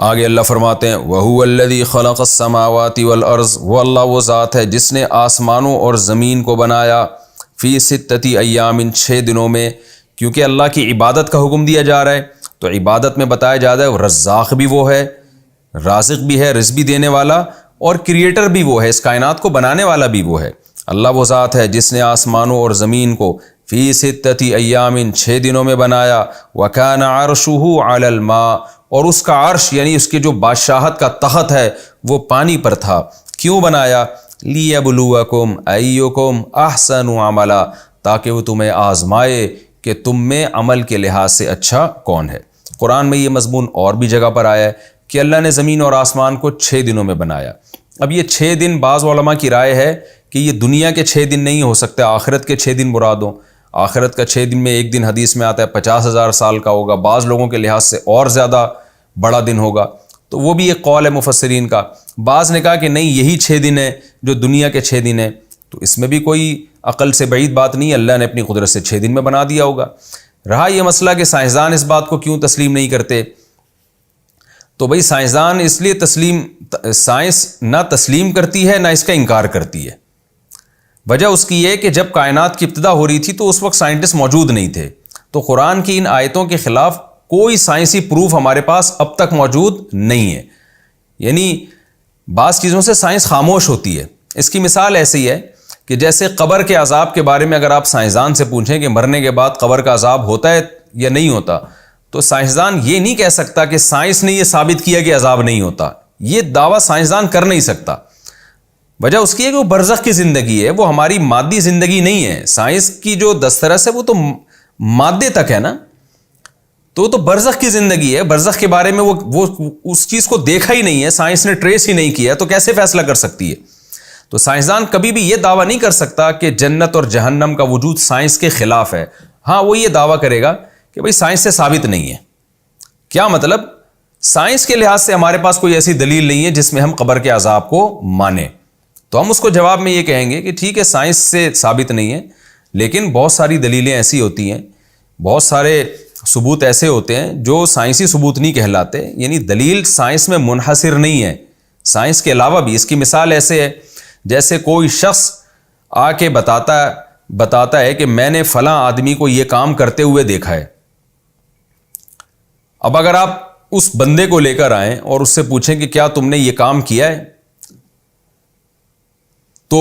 آگے اللہ فرماتے ہیں وَهُوَ الَّذِي خَلَقَ السَّمَاوَاتِ وَالْأَرْضِ، وہ اللہ وہ ذات ہے جس نے آسمانوں اور زمین کو بنایا، فی 6 ایام، 6 دنوں میں. کیونکہ اللہ کی عبادت کا حکم دیا جا رہا ہے تو عبادت میں بتایا جا رہا ہے رزاق بھی وہ ہے، رازق بھی ہے، رزق بھی دینے والا، اور کریٹر بھی وہ ہے، اس کائنات کو بنانے والا بھی وہ ہے. اللہ وہ ذات ہے جس نے آسمانوں اور زمین کو فی 6 ایام، 6 دنوں میں بنایا. وَكَانَ عَرْشُهُ عَلَى الْمَاءِ، اور اس کا عرش یعنی اس کے جو بادشاہت کا تخت ہے وہ پانی پر تھا. کیوں بنایا؟ لیبلوکم ایکم احسن عملا، تاکہ وہ تمہیں آزمائے کہ تم میں عمل کے لحاظ سے اچھا کون ہے۔ قرآن میں یہ مضمون اور بھی جگہ پر آیا ہے کہ اللہ نے زمین اور آسمان کو 6 دنوں میں بنایا۔ اب یہ 6 دن بعض علماء کی رائے ہے کہ یہ دنیا کے 6 دن نہیں ہو سکتے، آخرت کے 6 دن مراد ہوں۔ آخرت کا 6 دن میں ایک دن حدیث میں آتا ہے 50,000 سال کا ہوگا، بعض لوگوں کے لحاظ سے اور زیادہ بڑا دن ہوگا، تو وہ بھی ایک قول ہے مفسرین کا۔ بعض نے کہا کہ نہیں، یہی 6 دن ہے جو دنیا کے 6 دن ہیں، تو اس میں بھی کوئی عقل سے بعید بات نہیں، اللہ نے اپنی قدرت سے 6 دن میں بنا دیا ہوگا۔ رہا یہ مسئلہ کہ سائنسدان اس بات کو کیوں تسلیم نہیں کرتے، تو بھئی سائنسدان اس لیے سائنس نہ تسلیم کرتی ہے نہ اس کا انکار کرتی ہے۔ وجہ اس کی یہ کہ جب کائنات کی ابتدا ہو رہی تھی تو اس وقت سائنٹسٹ موجود نہیں تھے، تو قرآن کی ان آیتوں کے خلاف کوئی سائنسی پروف ہمارے پاس اب تک موجود نہیں ہے۔ یعنی بعض چیزوں سے سائنس خاموش ہوتی ہے۔ اس کی مثال ایسی ہے کہ جیسے قبر کے عذاب کے بارے میں اگر آپ سائنسدان سے پوچھیں کہ مرنے کے بعد قبر کا عذاب ہوتا ہے یا نہیں ہوتا، تو سائنسدان یہ نہیں کہہ سکتا کہ سائنس نے یہ ثابت کیا کہ عذاب نہیں ہوتا، یہ دعویٰ سائنسدان کر نہیں سکتا۔ وجہ اس کی ہے کہ وہ برزخ کی زندگی ہے، وہ ہماری مادی زندگی نہیں ہے۔ سائنس کی جو دسترس ہے وہ تو مادے تک ہے نا، تو وہ تو برزخ کی زندگی ہے۔ برزخ کے بارے میں وہ اس چیز کو دیکھا ہی نہیں ہے، سائنس نے ٹریس ہی نہیں کیا، تو کیسے فیصلہ کر سکتی ہے؟ تو سائنسدان کبھی بھی یہ دعویٰ نہیں کر سکتا کہ جنت اور جہنم کا وجود سائنس کے خلاف ہے۔ ہاں، وہ یہ دعویٰ کرے گا کہ بھئی سائنس سے ثابت نہیں ہے۔ کیا مطلب؟ سائنس کے لحاظ سے ہمارے پاس کوئی ایسی دلیل نہیں ہے جس میں ہم قبر کے عذاب کو مانیں، تو ہم اس کو جواب میں یہ کہیں گے کہ ٹھیک ہے، سائنس سے ثابت نہیں ہے، لیکن بہت ساری دلیلیں ایسی ہوتی ہیں، بہت سارے ثبوت ایسے ہوتے ہیں جو سائنسی ثبوت نہیں کہلاتے، یعنی دلیل سائنس میں منحصر نہیں ہے، سائنس کے علاوہ بھی۔ اس کی مثال ایسے ہے جیسے کوئی شخص آ کے بتاتا ہے کہ میں نے فلاں آدمی کو یہ کام کرتے ہوئے دیکھا ہے۔ اب اگر آپ اس بندے کو لے کر آئیں اور اس سے پوچھیں کہ کیا تم نے یہ کام کیا ہے، تو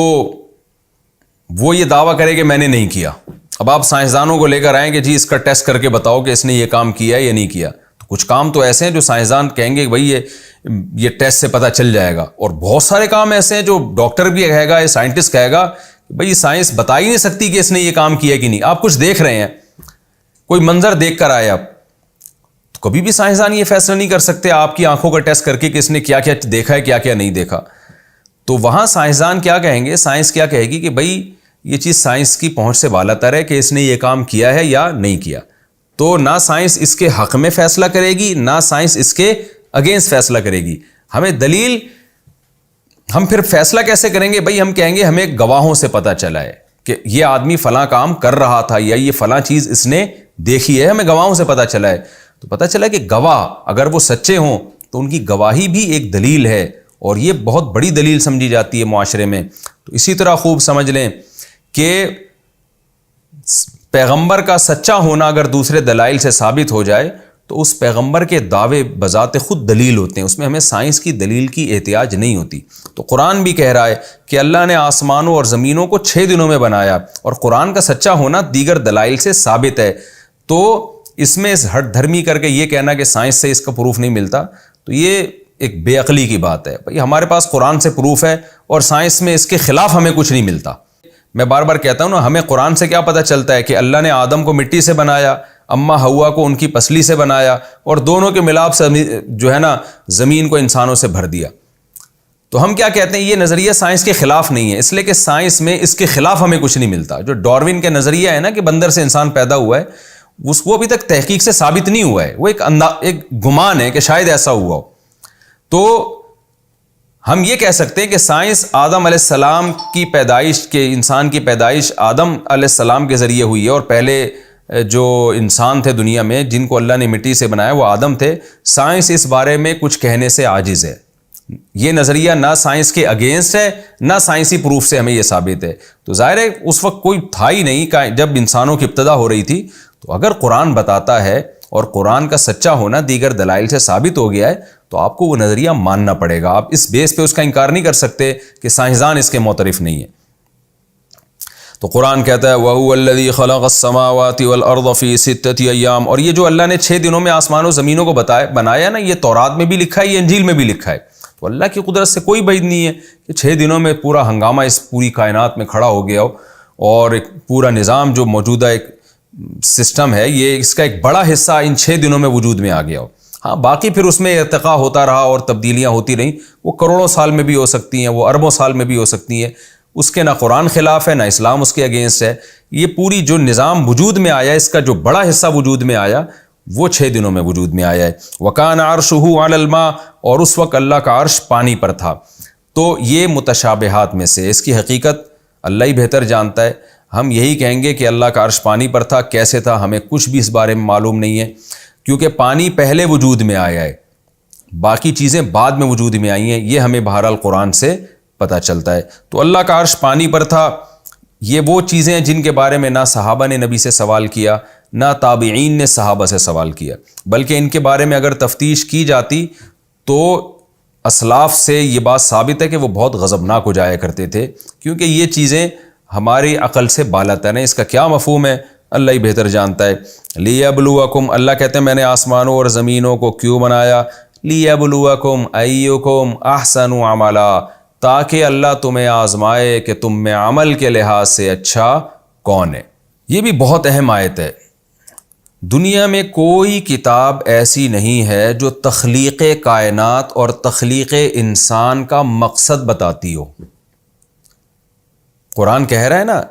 وہ یہ دعویٰ کرے کہ میں نے نہیں کیا۔ اب آپ سائنسدانوں کو لے کر آئیں کہ جی اس کا ٹیسٹ کر کے بتاؤ کہ اس نے یہ کام کیا ہے یا نہیں کیا، تو کچھ کام تو ایسے ہیں جو سائنسدان کہیں گے کہ بھائی یہ ٹیسٹ سے پتہ چل جائے گا، اور بہت سارے کام ایسے ہیں جو ڈاکٹر بھی کہے گا، یہ سائنٹسٹ کہے گا بھائی سائنس بتا ہی نہیں سکتی کہ اس نے یہ کام کیا کہ نہیں۔ آپ کچھ دیکھ رہے ہیں، کوئی منظر دیکھ کر آئے آپ، تو کبھی بھی سائنسدان یہ فیصلہ نہیں کر سکتے آپ کی آنکھوں کا ٹیسٹ کر کے کہ اس نے کیا کیا دیکھا ہے، کیا کیا نہیں دیکھا۔ تو وہاں سائنسدان کیا کہیں گے، سائنس کیا کہے گی کہ بھائی یہ چیز سائنس کی پہنچ سے بالا تر ہے کہ اس نے یہ کام کیا ہے یا نہیں کیا۔ تو نہ سائنس اس کے حق میں فیصلہ کرے گی، نہ سائنس اس کے اگینسٹ فیصلہ کرے گی۔ ہمیں دلیل، ہم پھر فیصلہ کیسے کریں گے؟ بھائی ہم کہیں گے ہمیں گواہوں سے پتہ چلا ہے کہ یہ آدمی فلاں کام کر رہا تھا یا یہ فلاں چیز اس نے دیکھی ہے، ہمیں گواہوں سے پتہ چلا ہے۔ تو پتہ چلا کہ گواہ اگر وہ سچے ہوں تو ان کی گواہی بھی ایک دلیل ہے، اور یہ بہت بڑی دلیل سمجھی جاتی ہے معاشرے میں۔ تو اسی طرح خوب سمجھ لیں کہ پیغمبر کا سچا ہونا اگر دوسرے دلائل سے ثابت ہو جائے تو اس پیغمبر کے دعوے بذات خود دلیل ہوتے ہیں، اس میں ہمیں سائنس کی دلیل کی احتیاج نہیں ہوتی۔ تو قرآن بھی کہہ رہا ہے کہ اللہ نے آسمانوں اور زمینوں کو 6 دنوں میں بنایا، اور قرآن کا سچا ہونا دیگر دلائل سے ثابت ہے۔ تو اس میں ہٹ دھرمی کر کے یہ کہنا کہ سائنس سے اس کا پروف نہیں ملتا، تو یہ ایک بے عقلی کی بات ہے۔ بھائی ہمارے پاس قرآن سے پروف ہے اور سائنس میں اس کے خلاف ہمیں کچھ نہیں ملتا۔ میں بار بار کہتا ہوں نا، ہمیں قرآن سے کیا پتہ چلتا ہے کہ اللہ نے آدم کو مٹی سے بنایا، اماں حوا کو ان کی پسلی سے بنایا، اور دونوں کے ملاپ سے جو ہے نا زمین کو انسانوں سے بھر دیا۔ تو ہم کیا کہتے ہیں، یہ نظریہ سائنس کے خلاف نہیں ہے، اس لیے کہ سائنس میں اس کے خلاف ہمیں کچھ نہیں ملتا۔ جو ڈاروین کے نظریہ ہے نا کہ بندر سے انسان پیدا ہوا ہے، وہ ابھی تک تحقیق سے ثابت نہیں ہوا ہے، وہ ایک گمان ہے کہ شاید ایسا ہوا ہو۔ تو ہم یہ کہہ سکتے ہیں کہ سائنس آدم علیہ السلام کی پیدائش کے، انسان کی پیدائش آدم علیہ السلام کے ذریعے ہوئی ہے، اور پہلے جو انسان تھے دنیا میں جن کو اللہ نے مٹی سے بنایا وہ آدم تھے۔ سائنس اس بارے میں کچھ کہنے سے عاجز ہے۔ یہ نظریہ نہ سائنس کے اگینسٹ ہے، نہ سائنسی پروف سے ہمیں یہ ثابت ہے۔ تو ظاہر ہے اس وقت کوئی تھا ہی نہیں جب انسانوں کی ابتدا ہو رہی تھی، تو اگر قرآن بتاتا ہے اور قرآن کا سچا ہونا دیگر دلائل سے ثابت ہو گیا ہے تو آپ کو وہ نظریہ ماننا پڑے گا۔ آپ اس بیس پہ اس کا انکار نہیں کر سکتے کہ سائنسدان اس کے معترف نہیں ہے۔ تو قرآن کہتا ہے وَهُوَ الَّذِي خَلَقَ السَّمَاوَاتِ وَالْأَرْضَ فِي سِتَّةِ أَيَّامٍ، اور یہ جو اللہ نے 6 دنوں میں آسمانوں زمینوں کو بنایا نا، یہ تورات میں بھی لکھا ہے، یہ انجیل میں بھی لکھا ہے۔ تو اللہ کی قدرت سے کوئی بعید نہیں ہے کہ 6 دنوں میں پورا ہنگامہ اس پوری کائنات میں کھڑا ہو گیا ہو، اور ایک پورا نظام جو موجودہ ایک سسٹم ہے یہ اس کا ایک بڑا حصہ ان 6 دنوں میں وجود میں آ گیا ہو۔ ہاں باقی پھر اس میں ارتقاء ہوتا رہا اور تبدیلیاں ہوتی رہیں، وہ کروڑوں سال میں بھی ہو سکتی ہیں، وہ اربوں سال میں بھی ہو سکتی ہیں، اس کے نہ قرآن خلاف ہے نہ اسلام اس کے اگینسٹ ہے۔ یہ پوری جو نظام وجود میں آیا، اس کا جو بڑا حصہ وجود میں آیا وہ 6 دنوں میں وجود میں آیا ہے۔ وَكَانَ عَرْشُهُ عَلَى الْمَاءِ، اور اس وقت اللہ کا عرش پانی پر تھا۔ تو یہ متشابہات میں سے، اس کی حقیقت اللہ ہی بہتر جانتا ہے۔ ہم یہی کہیں گے کہ اللہ کا عرش پانی پر تھا، کیسے تھا ہمیں کچھ بھی اس بارے میں معلوم نہیں ہے، کیونکہ پانی پہلے وجود میں آیا ہے، باقی چیزیں بعد میں وجود میں آئی ہیں، یہ ہمیں بہرحال قرآن سے پتہ چلتا ہے۔ تو اللہ کا عرش پانی پر تھا، یہ وہ چیزیں ہیں جن کے بارے میں نہ صحابہ نے نبی سے سوال کیا، نہ تابعین نے صحابہ سے سوال کیا، بلکہ ان کے بارے میں اگر تفتیش کی جاتی تو اسلاف سے یہ بات ثابت ہے کہ وہ بہت غضبناک ہو جایا کرتے تھے، کیونکہ یہ چیزیں ہماری عقل سے بالاتر ہیں۔ اس کا کیا مفہوم ہے اللہ ہی بہتر جانتا ہے۔ لیبلوکم، اللہ کہتے ہیں میں نے آسمانوں اور زمینوں کو کیوں بنایا؟ لیبلوکم ایکم احسن عملا، تاکہ اللہ تمہیں آزمائے کہ تم میں عمل کے لحاظ سے اچھا کون ہے۔ یہ بھی بہت اہم آیت ہے۔ دنیا میں کوئی کتاب ایسی نہیں ہے جو تخلیق کائنات اور تخلیق انسان کا مقصد بتاتی ہو۔ قرآن کہہ رہا ہے نا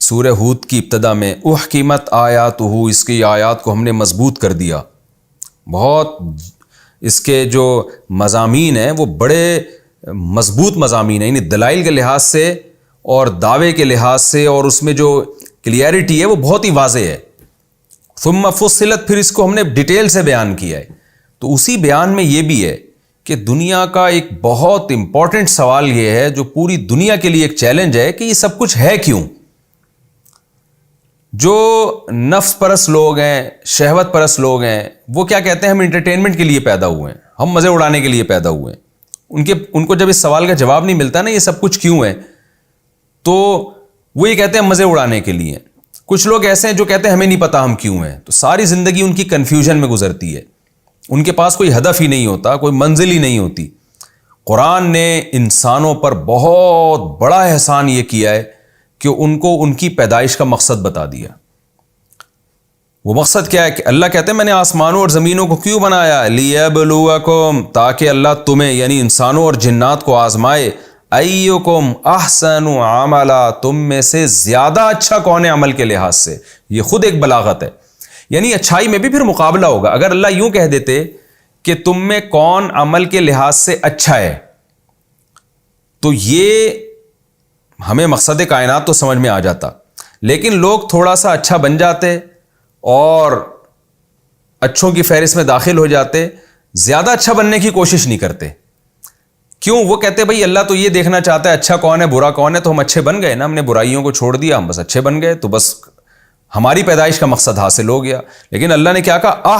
سورہ ہود کی ابتدا میں، احکمت آیاتہ، اس کی آیات کو ہم نے مضبوط کر دیا، بہت اس کے جو مضامین ہیں وہ بڑے مضبوط مضامین ہیں، یعنی دلائل کے لحاظ سے اور دعوے کے لحاظ سے، اور اس میں جو کلیئرٹی ہے وہ بہت ہی واضح ہے۔ ثم فصلت، پھر اس کو ہم نے ڈیٹیل سے بیان کیا ہے۔ تو اسی بیان میں یہ بھی ہے کہ دنیا کا ایک بہت امپورٹنٹ سوال یہ ہے جو پوری دنیا کے لیے ایک چیلنج ہے کہ یہ سب کچھ ہے کیوں؟ جو نفس پرست لوگ ہیں، شہوت پرست لوگ ہیں، وہ کیا کہتے ہیں؟ ہم انٹرٹینمنٹ کے لیے پیدا ہوئے ہیں، ہم مزے اڑانے کے لیے پیدا ہوئے ہیں۔ ان کو جب اس سوال کا جواب نہیں ملتا نا یہ سب کچھ کیوں ہے، تو وہ یہ کہتے ہیں مزے اڑانے کے لیے۔ کچھ لوگ ایسے ہیں جو کہتے ہیں ہمیں نہیں پتا ہم کیوں ہیں۔ تو ساری زندگی ان کی کنفیوژن میں گزرتی ہے، ان کے پاس کوئی ہدف ہی نہیں ہوتا، کوئی منزل ہی نہیں ہوتی۔ قرآن نے انسانوں پر بہت بڑا احسان یہ کیا ہے کہ ان کو ان کی پیدائش کا مقصد بتا دیا۔ وہ مقصد کیا ہے کہ اللہ کہتے ہیں میں نے آسمانوں اور زمینوں کو کیوں بنایا؟ لیبلوکم، تاکہ اللہ تمہیں یعنی انسانوں اور جنات کو آزمائے، ایکم احسن عملا، تم میں سے زیادہ اچھا کون ہے عمل کے لحاظ سے۔ یہ خود ایک بلاغت ہے، یعنی اچھائی میں بھی پھر مقابلہ ہوگا۔ اگر اللہ یوں کہہ دیتے کہ تم میں کون عمل کے لحاظ سے اچھا ہے تو یہ ہمیں مقصد کائنات تو سمجھ میں آ جاتا، لیکن لوگ تھوڑا سا اچھا بن جاتے اور اچھوں کی فہرست میں داخل ہو جاتے، زیادہ اچھا بننے کی کوشش نہیں کرتے۔ کیوں؟ وہ کہتے بھائی اللہ تو یہ دیکھنا چاہتا ہے اچھا کون ہے برا کون ہے، تو ہم اچھے بن گئے نا، ہم نے برائیوں کو چھوڑ دیا، ہم بس اچھے بن گئے، تو بس ہماری پیدائش کا مقصد حاصل ہو گیا۔ لیکن اللہ نے کیا کہا؟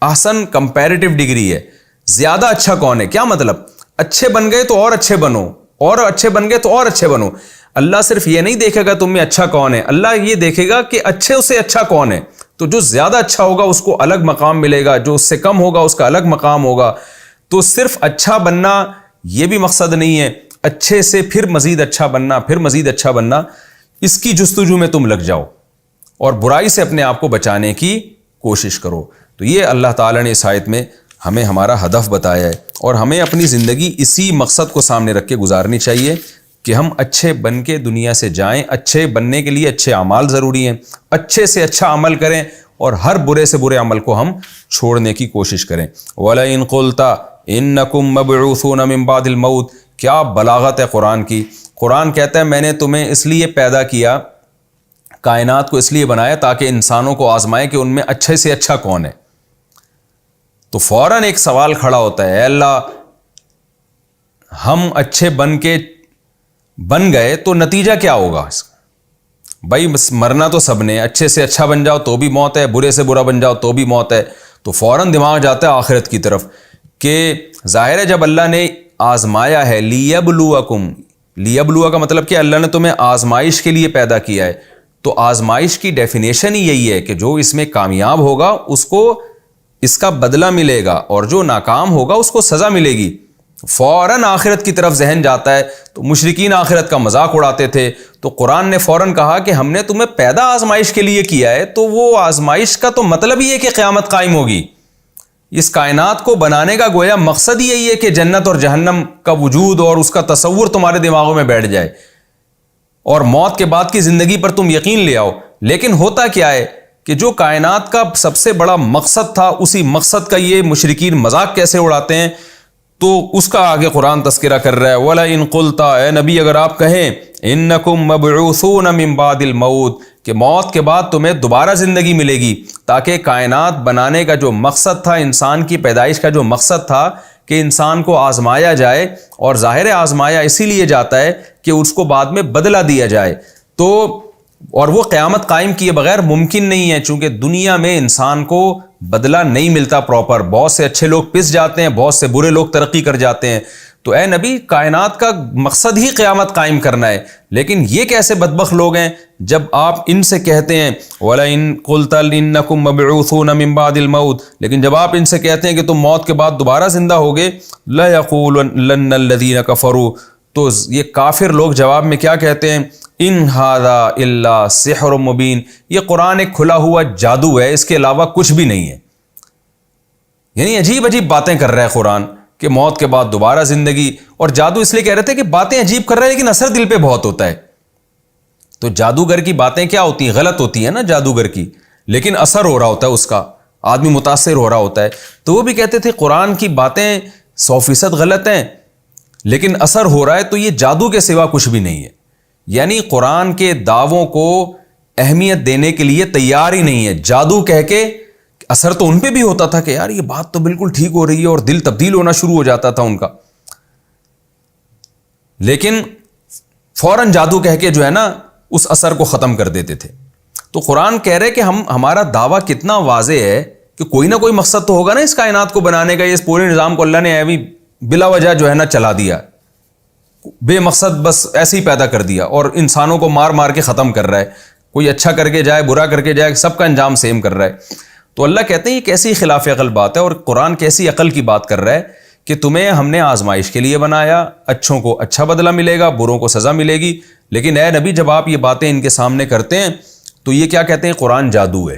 احسن کمپیریٹیو ڈگری ہے، زیادہ اچھا کون ہے۔ کیا مطلب؟ اچھے بن گئے تو اور اچھے بنو، اور اچھے بن گئے تو اور اچھے بنو۔ اللہ صرف یہ نہیں دیکھے گا تم میں اچھا کون ہے، اللہ یہ دیکھے گا کہ اچھے سے اچھا کون ہے۔ تو جو زیادہ اچھا ہوگا اس کو الگ مقام ملے گا، جو اس سے کم ہوگا اس کا الگ مقام ہوگا۔ تو صرف اچھا بننا یہ بھی مقصد نہیں ہے، اچھے سے پھر مزید اچھا بننا، پھر مزید اچھا بننا، اس کی جستجو میں تم لگ جاؤ اور برائی سے اپنے آپ کو بچانے کی کوشش کرو۔ تو یہ اللہ تعالیٰ نے اس آیت میں ہمیں ہمارا ہدف بتایا ہے، اور ہمیں اپنی زندگی اسی مقصد کو سامنے رکھ کے گزارنی چاہیے کہ ہم اچھے بن کے دنیا سے جائیں۔ اچھے بننے کے لیے اچھے اعمال ضروری ہیں، اچھے سے اچھا عمل کریں اور ہر برے سے برے عمل کو ہم چھوڑنے کی کوشش کریں۔ وَلَئِن قُلْتَ إِنَّكُمْ مَبْعُوثُونَ مِن بَعْدِ الْمَوْتِ، کیا بلاغت ہے قرآن کی۔ قرآن کہتا ہے میں نے تمہیں اس لیے پیدا کیا، کائنات کو اس لیے بنایا تاکہ انسانوں کو آزمائے کہ ان میں اچھے سے اچھا کون ہے۔ تو فوراً ایک سوال کھڑا ہوتا ہے، اے اللہ ہم اچھے بن گئے تو نتیجہ کیا ہوگا اس کا؟ بھائی مرنا تو سب نے، اچھے سے اچھا بن جاؤ تو بھی موت ہے، برے سے برا بن جاؤ تو بھی موت ہے۔ تو فوراً دماغ جاتا ہے آخرت کی طرف کہ ظاہر ہے جب اللہ نے آزمایا ہے، لیبلوکم، لیبلوا کا مطلب کہ اللہ نے تمہیں آزمائش کے لیے پیدا کیا ہے، تو آزمائش کی ڈیفینیشن ہی یہی ہے کہ جو اس میں کامیاب ہوگا اس کو اس کا بدلہ ملے گا، اور جو ناکام ہوگا اس کو سزا ملے گی۔ فوراً آخرت کی طرف ذہن جاتا ہے. تو مشرکین آخرت کا مذاق اڑاتے تھے, تو قرآن نے فوراً کہا کہ ہم نے تمہیں پیدا آزمائش کے لیے کیا ہے, تو وہ آزمائش کا تو مطلب یہ ہے کہ قیامت قائم ہوگی. اس کائنات کو بنانے کا گویا مقصد یہی ہے کہ جنت اور جہنم کا وجود اور اس کا تصور تمہارے دماغوں میں بیٹھ جائے اور موت کے بعد کی زندگی پر تم یقین لے آؤ. لیکن ہوتا کیا ہے کہ جو کائنات کا سب سے بڑا مقصد تھا, اسی مقصد کا یہ مشرکین مذاق کیسے اڑاتے ہیں, تو اس کا آگے قرآن تذکرہ کر رہا ہے. وَلَئِن قُلْتَ, اے نبی اگر آپ کہیں, اِنَّكُمْ مَبْعُوثُونَ مِن بَعْدِ الْمَوْتِ, کہ موت کے بعد تمہیں دوبارہ زندگی ملے گی, تاکہ کائنات بنانے کا جو مقصد تھا, انسان کی پیدائش کا جو مقصد تھا کہ انسان کو آزمایا جائے, اور ظاہر آزمایا اسی لیے جاتا ہے کہ اس کو بعد میں بدلہ دیا جائے, تو اور وہ قیامت قائم کیے بغیر ممکن نہیں ہے, چونکہ دنیا میں انسان کو بدلہ نہیں ملتا پراپر. بہت سے اچھے لوگ پس جاتے ہیں, بہت سے برے لوگ ترقی کر جاتے ہیں. تو اے نبی, کائنات کا مقصد ہی قیامت قائم کرنا ہے, لیکن یہ کیسے بدبخت لوگ ہیں جب آپ ان سے کہتے ہیں وَلَئِن قُلْتَ إِنَّكُمْ مَبْعُوثُونَ مِن بَعْدِ الْمَوْتِ, لیکن جب آپ ان سے کہتے ہیں کہ تم موت کے بعد دوبارہ زندہ ہوگے, لَيَقُولَنَّ الَّذِينَ كَفَرُوا, تو یہ کافر لوگ جواب میں کیا کہتے ہیں, ان ھذا الا سحر مبین, یہ قرآن ایک کھلا ہوا جادو ہے, اس کے علاوہ کچھ بھی نہیں ہے. یعنی عجیب عجیب باتیں کر رہا ہے قرآن کہ موت کے بعد دوبارہ زندگی, اور جادو اس لیے کہہ رہے تھے کہ باتیں عجیب کر رہے ہیں لیکن اثر دل پہ بہت ہوتا ہے. تو جادوگر کی باتیں کیا ہوتی ہیں, غلط ہوتی ہیں نا جادوگر کی, لیکن اثر ہو رہا ہوتا ہے اس کا, آدمی متاثر ہو رہا ہوتا ہے. تو وہ بھی کہتے تھے قرآن کی باتیں 100% غلط ہیں لیکن اثر ہو رہا ہے, تو یہ جادو کے سوا کچھ بھی نہیں ہے. یعنی قرآن کے دعووں کو اہمیت دینے کے لیے تیار ہی نہیں ہے. جادو کہہ کے اثر تو ان پہ بھی ہوتا تھا کہ یار یہ بات تو بالکل ٹھیک ہو رہی ہے, اور دل تبدیل ہونا شروع ہو جاتا تھا ان کا, لیکن فوراً جادو کہہ کے جو ہے نا اس اثر کو ختم کر دیتے تھے. تو قرآن کہہ رہے کہ ہمارا دعویٰ کتنا واضح ہے کہ کوئی نہ کوئی مقصد تو ہوگا نا اس کائنات کو بنانے کا. اس پورے نظام کو اللہ نے ایویں بلا وجہ جو ہے نا چلا دیا, بے مقصد بس ایسے ہی پیدا کر دیا, اور انسانوں کو مار مار کے ختم کر رہا ہے. کوئی اچھا کر کے جائے, برا کر کے جائے, سب کا انجام سیم کر رہا ہے. تو اللہ کہتے ہیں یہ کیسی خلاف عقل بات ہے, اور قرآن کیسی عقل کی بات کر رہا ہے کہ تمہیں ہم نے آزمائش کے لیے بنایا, اچھوں کو اچھا بدلہ ملے گا, بروں کو سزا ملے گی. لیکن اے نبی جب آپ یہ باتیں ان کے سامنے کرتے ہیں تو یہ کیا کہتے ہیں, قرآن جادو ہے.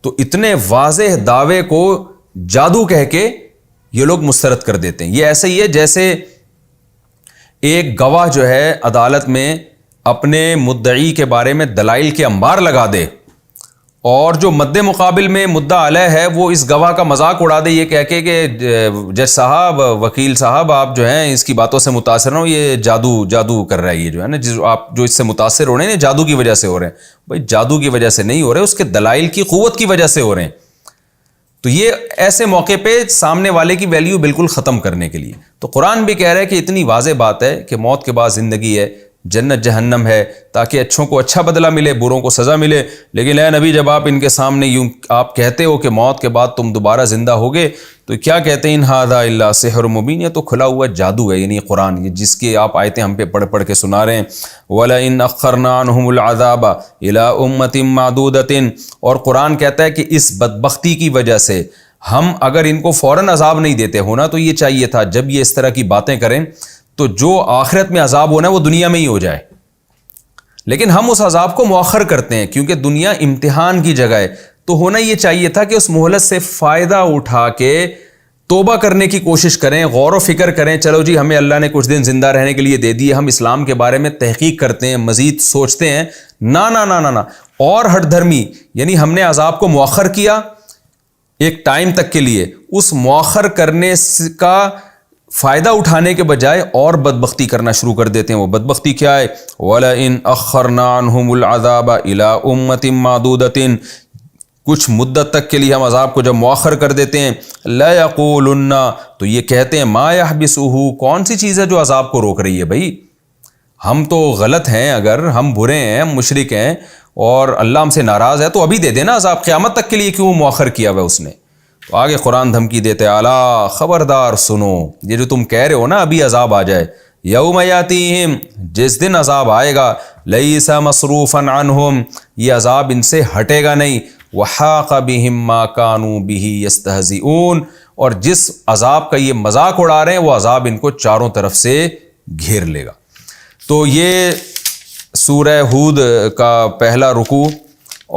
تو اتنے واضح دعوے کو جادو کہہ کے یہ لوگ مسترد کر دیتے ہیں. یہ ایسے ہی ہے جیسے ایک گواہ جو ہے عدالت میں اپنے مدعی کے بارے میں دلائل کے انبار لگا دے, اور جو مد مقابل میں مدعا علیہ ہے وہ اس گواہ کا مذاق اڑا دے یہ کہہ کے کہ جج صاحب, وکیل صاحب, آپ جو ہیں اس کی باتوں سے متاثر ہو, یہ جادو کر رہا ہے, یہ جو ہے نا آپ جو اس سے متاثر ہو رہے ہیں جادو کی وجہ سے ہو رہے ہیں. بھائی جادو کی وجہ سے نہیں ہو رہے, اس کے دلائل کی قوت کی وجہ سے ہو رہے ہیں. تو یہ ایسے موقع پہ سامنے والے کی ویلیو بالکل ختم کرنے کے لیے. تو قرآن بھی کہہ رہا ہے کہ اتنی واضح بات ہے کہ موت کے بعد زندگی ہے, جنت جہنم ہے, تاکہ اچھوں کو اچھا بدلہ ملے, بروں کو سزا ملے. لیکن اے نبی جب آپ ان کے سامنے یوں آپ کہتے ہو کہ موت کے بعد تم دوبارہ زندہ ہوگے, تو کیا کہتے ہیں, ان ھذا الا سحر مبین, یہ تو کھلا ہوا جادو ہے. یعنی قرآن جس کی آپ آیتیں ہم پہ پڑھ کے سنا رہے ہیں. وَلَئِنْ أَخَّرْنَا عَنْهُمُ الْعَذَابَ إِلَىٰ أُمَّةٍ مَّعْدُودَةٍ, اور قرآن کہتا ہے کہ اس بدبختی کی وجہ سے ہم اگر ان کو فوراً عذاب نہیں دیتے, ہونا تو یہ چاہیے تھا جب یہ اس طرح کی باتیں کریں تو جو آخرت میں عذاب ہونا ہے وہ دنیا میں ہی ہو جائے. لیکن ہم اس عذاب کو مؤخر کرتے ہیں کیونکہ دنیا امتحان کی جگہ ہے. تو ہونا یہ چاہیے تھا کہ اس مہلت سے فائدہ اٹھا کے توبہ کرنے کی کوشش کریں, غور و فکر کریں, چلو جی ہمیں اللہ نے کچھ دن زندہ رہنے کے لیے دے دیے, ہم اسلام کے بارے میں تحقیق کرتے ہیں, مزید سوچتے ہیں. نا نا نا نا نا, اور ہٹ دھرمی, یعنی ہم نے عذاب کو مؤخر کیا ایک ٹائم تک کے لیے, اس مؤخر کرنے کا فائدہ اٹھانے کے بجائے اور بدبختی کرنا شروع کر دیتے ہیں. وہ بدبختی کیا ہے, وَلَئِنْ أَخَّرْنَا عَنْهُمُ الْعَذَابَ إِلَىٰ أُمَّةٍ مَّعْدُودَةٍ, کچھ مدت تک کے لیے ہم عذاب کو جب مؤخر کر دیتے ہیں, لَيَقُولُنَّ, تو یہ کہتے ہیں مَا يَحْبِسُهُ, کون سی چیز ہے جو عذاب کو روک رہی ہے. بھائی ہم تو غلط ہیں, اگر ہم برے ہیں, ہم مشرک ہیں اور اللہ ہم سے ناراض ہے تو ابھی دے دینا عذاب, قیامت تک کے لیے کیوں مؤخر کیا ہوا اس نے. تو آگے قرآن دھمکی دیتے, الا خبردار سنو, یہ جو تم کہہ رہے ہو نا ابھی عذاب آ جائے, یوم یاتیہم, جس دن عذاب آئے گا, لیس مصروفا عنہم, یہ عذاب ان سے ہٹے گا نہیں, وحاق بہم ما کانوا بہ یستہزئون, اور جس عذاب کا یہ مذاق اڑا رہے ہیں وہ عذاب ان کو چاروں طرف سے گھیر لے گا۔ تو یہ سورہ ہود کا پہلا رکوع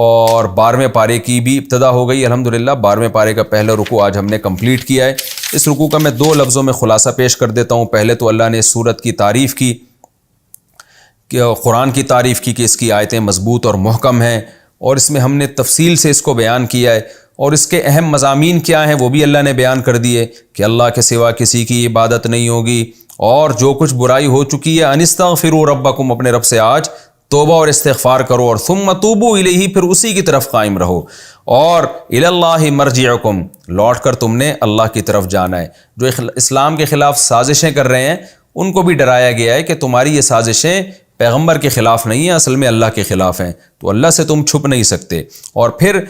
اور 12ویں پارے کی بھی ابتدا ہو گئی الحمدللہ۔ 12ویں پارے کا پہلا رکوع آج ہم نے کمپلیٹ کیا ہے۔ اس رکوع کا میں 2 لفظوں میں خلاصہ پیش کر دیتا ہوں۔ پہلے تو اللہ نے اس سورت کی تعریف کی، کہ قرآن کی تعریف کی کہ اس کی آیتیں مضبوط اور محکم ہیں، اور اس میں ہم نے تفصیل سے اس کو بیان کیا ہے، اور اس کے اہم مضامین کیا ہیں وہ بھی اللہ نے بیان کر دیے کہ اللہ کے سوا کسی کی عبادت نہیں ہوگی، اور جو کچھ برائی ہو چکی ہے انستغفروا ربکم، اپنے رب سے آج توبہ اور استغفار کرو، اور ثم توبوا الیہ، پھر اسی کی طرف قائم رہو، اور الی اللہ مرجعکم، لوٹ کر تم نے اللہ کی طرف جانا ہے۔ جو اسلام کے خلاف سازشیں کر رہے ہیں ان کو بھی ڈرایا گیا ہے کہ تمہاری یہ سازشیں پیغمبر کے خلاف نہیں ہیں، اصل میں اللہ کے خلاف ہیں، تو اللہ سے تم چھپ نہیں سکتے۔ اور پھر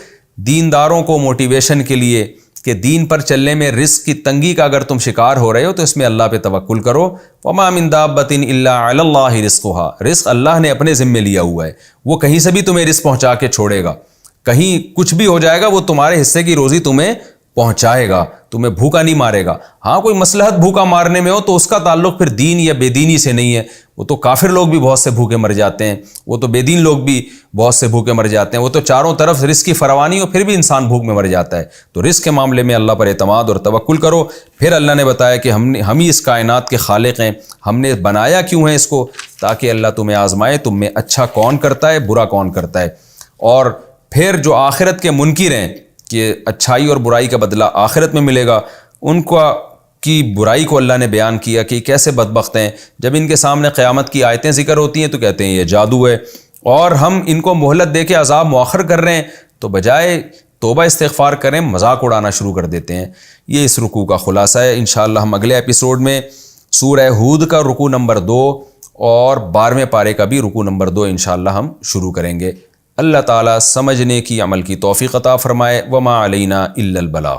دینداروں کو موٹیویشن کے لیے کہ دین پر چلنے میں رزق کی تنگی کا اگر تم شکار ہو رہے ہو تو اس میں اللہ پہ توکل کرو۔ وما من دابۃ الا علی اللہ رزقها، رزق اللہ نے اپنے ذمے لیا ہوا ہے، وہ کہیں سے بھی تمہیں رزق پہنچا کے چھوڑے گا، کہیں کچھ بھی ہو جائے گا وہ تمہارے حصے کی روزی تمہیں پہنچائے گا، تمہیں بھوکا نہیں مارے گا۔ ہاں کوئی مصلحت بھوکا مارنے میں ہو تو اس کا تعلق پھر دین یا بے دینی سے نہیں ہے، وہ تو کافر لوگ بھی بہت سے بھوکے مر جاتے ہیں، وہ تو بے دین لوگ بھی بہت سے بھوکے مر جاتے ہیں، وہ تو چاروں طرف رزق کی فراوانی ہو پھر بھی انسان بھوک میں مر جاتا ہے۔ تو رزق کے معاملے میں اللہ پر اعتماد اور توکل کرو۔ پھر اللہ نے بتایا کہ ہم ہی اس کائنات کے خالق ہیں، ہم نے بنایا کیوں ہے اس کو، تاکہ اللہ تمہیں آزمائے تم میں اچھا کون کرتا ہے برا کون کرتا ہے۔ اور پھر جو آخرت کے منکر ہیں کہ اچھائی اور برائی کا بدلہ آخرت میں ملے گا، ان کی برائی کو اللہ نے بیان کیا کہ کیسے بدبخت ہیں، جب ان کے سامنے قیامت کی آیتیں ذکر ہوتی ہیں تو کہتے ہیں یہ جادو ہے، اور ہم ان کو مہلت دے کے عذاب مؤخر کر رہے ہیں تو بجائے توبہ استغفار کریں مذاق اڑانا شروع کر دیتے ہیں۔ یہ اس رکوع کا خلاصہ ہے۔ انشاءاللہ ہم اگلے ایپیسوڈ میں سورہ ہود کا رکوع نمبر 2 اور 12ویں پارے کا بھی رکوع نمبر 2 انشاءاللہ ہم شروع کریں گے۔ اللہ تعالیٰ سمجھنے کی عمل کی توفیق عطا فرمائے۔ وما علینا الا البلاغ۔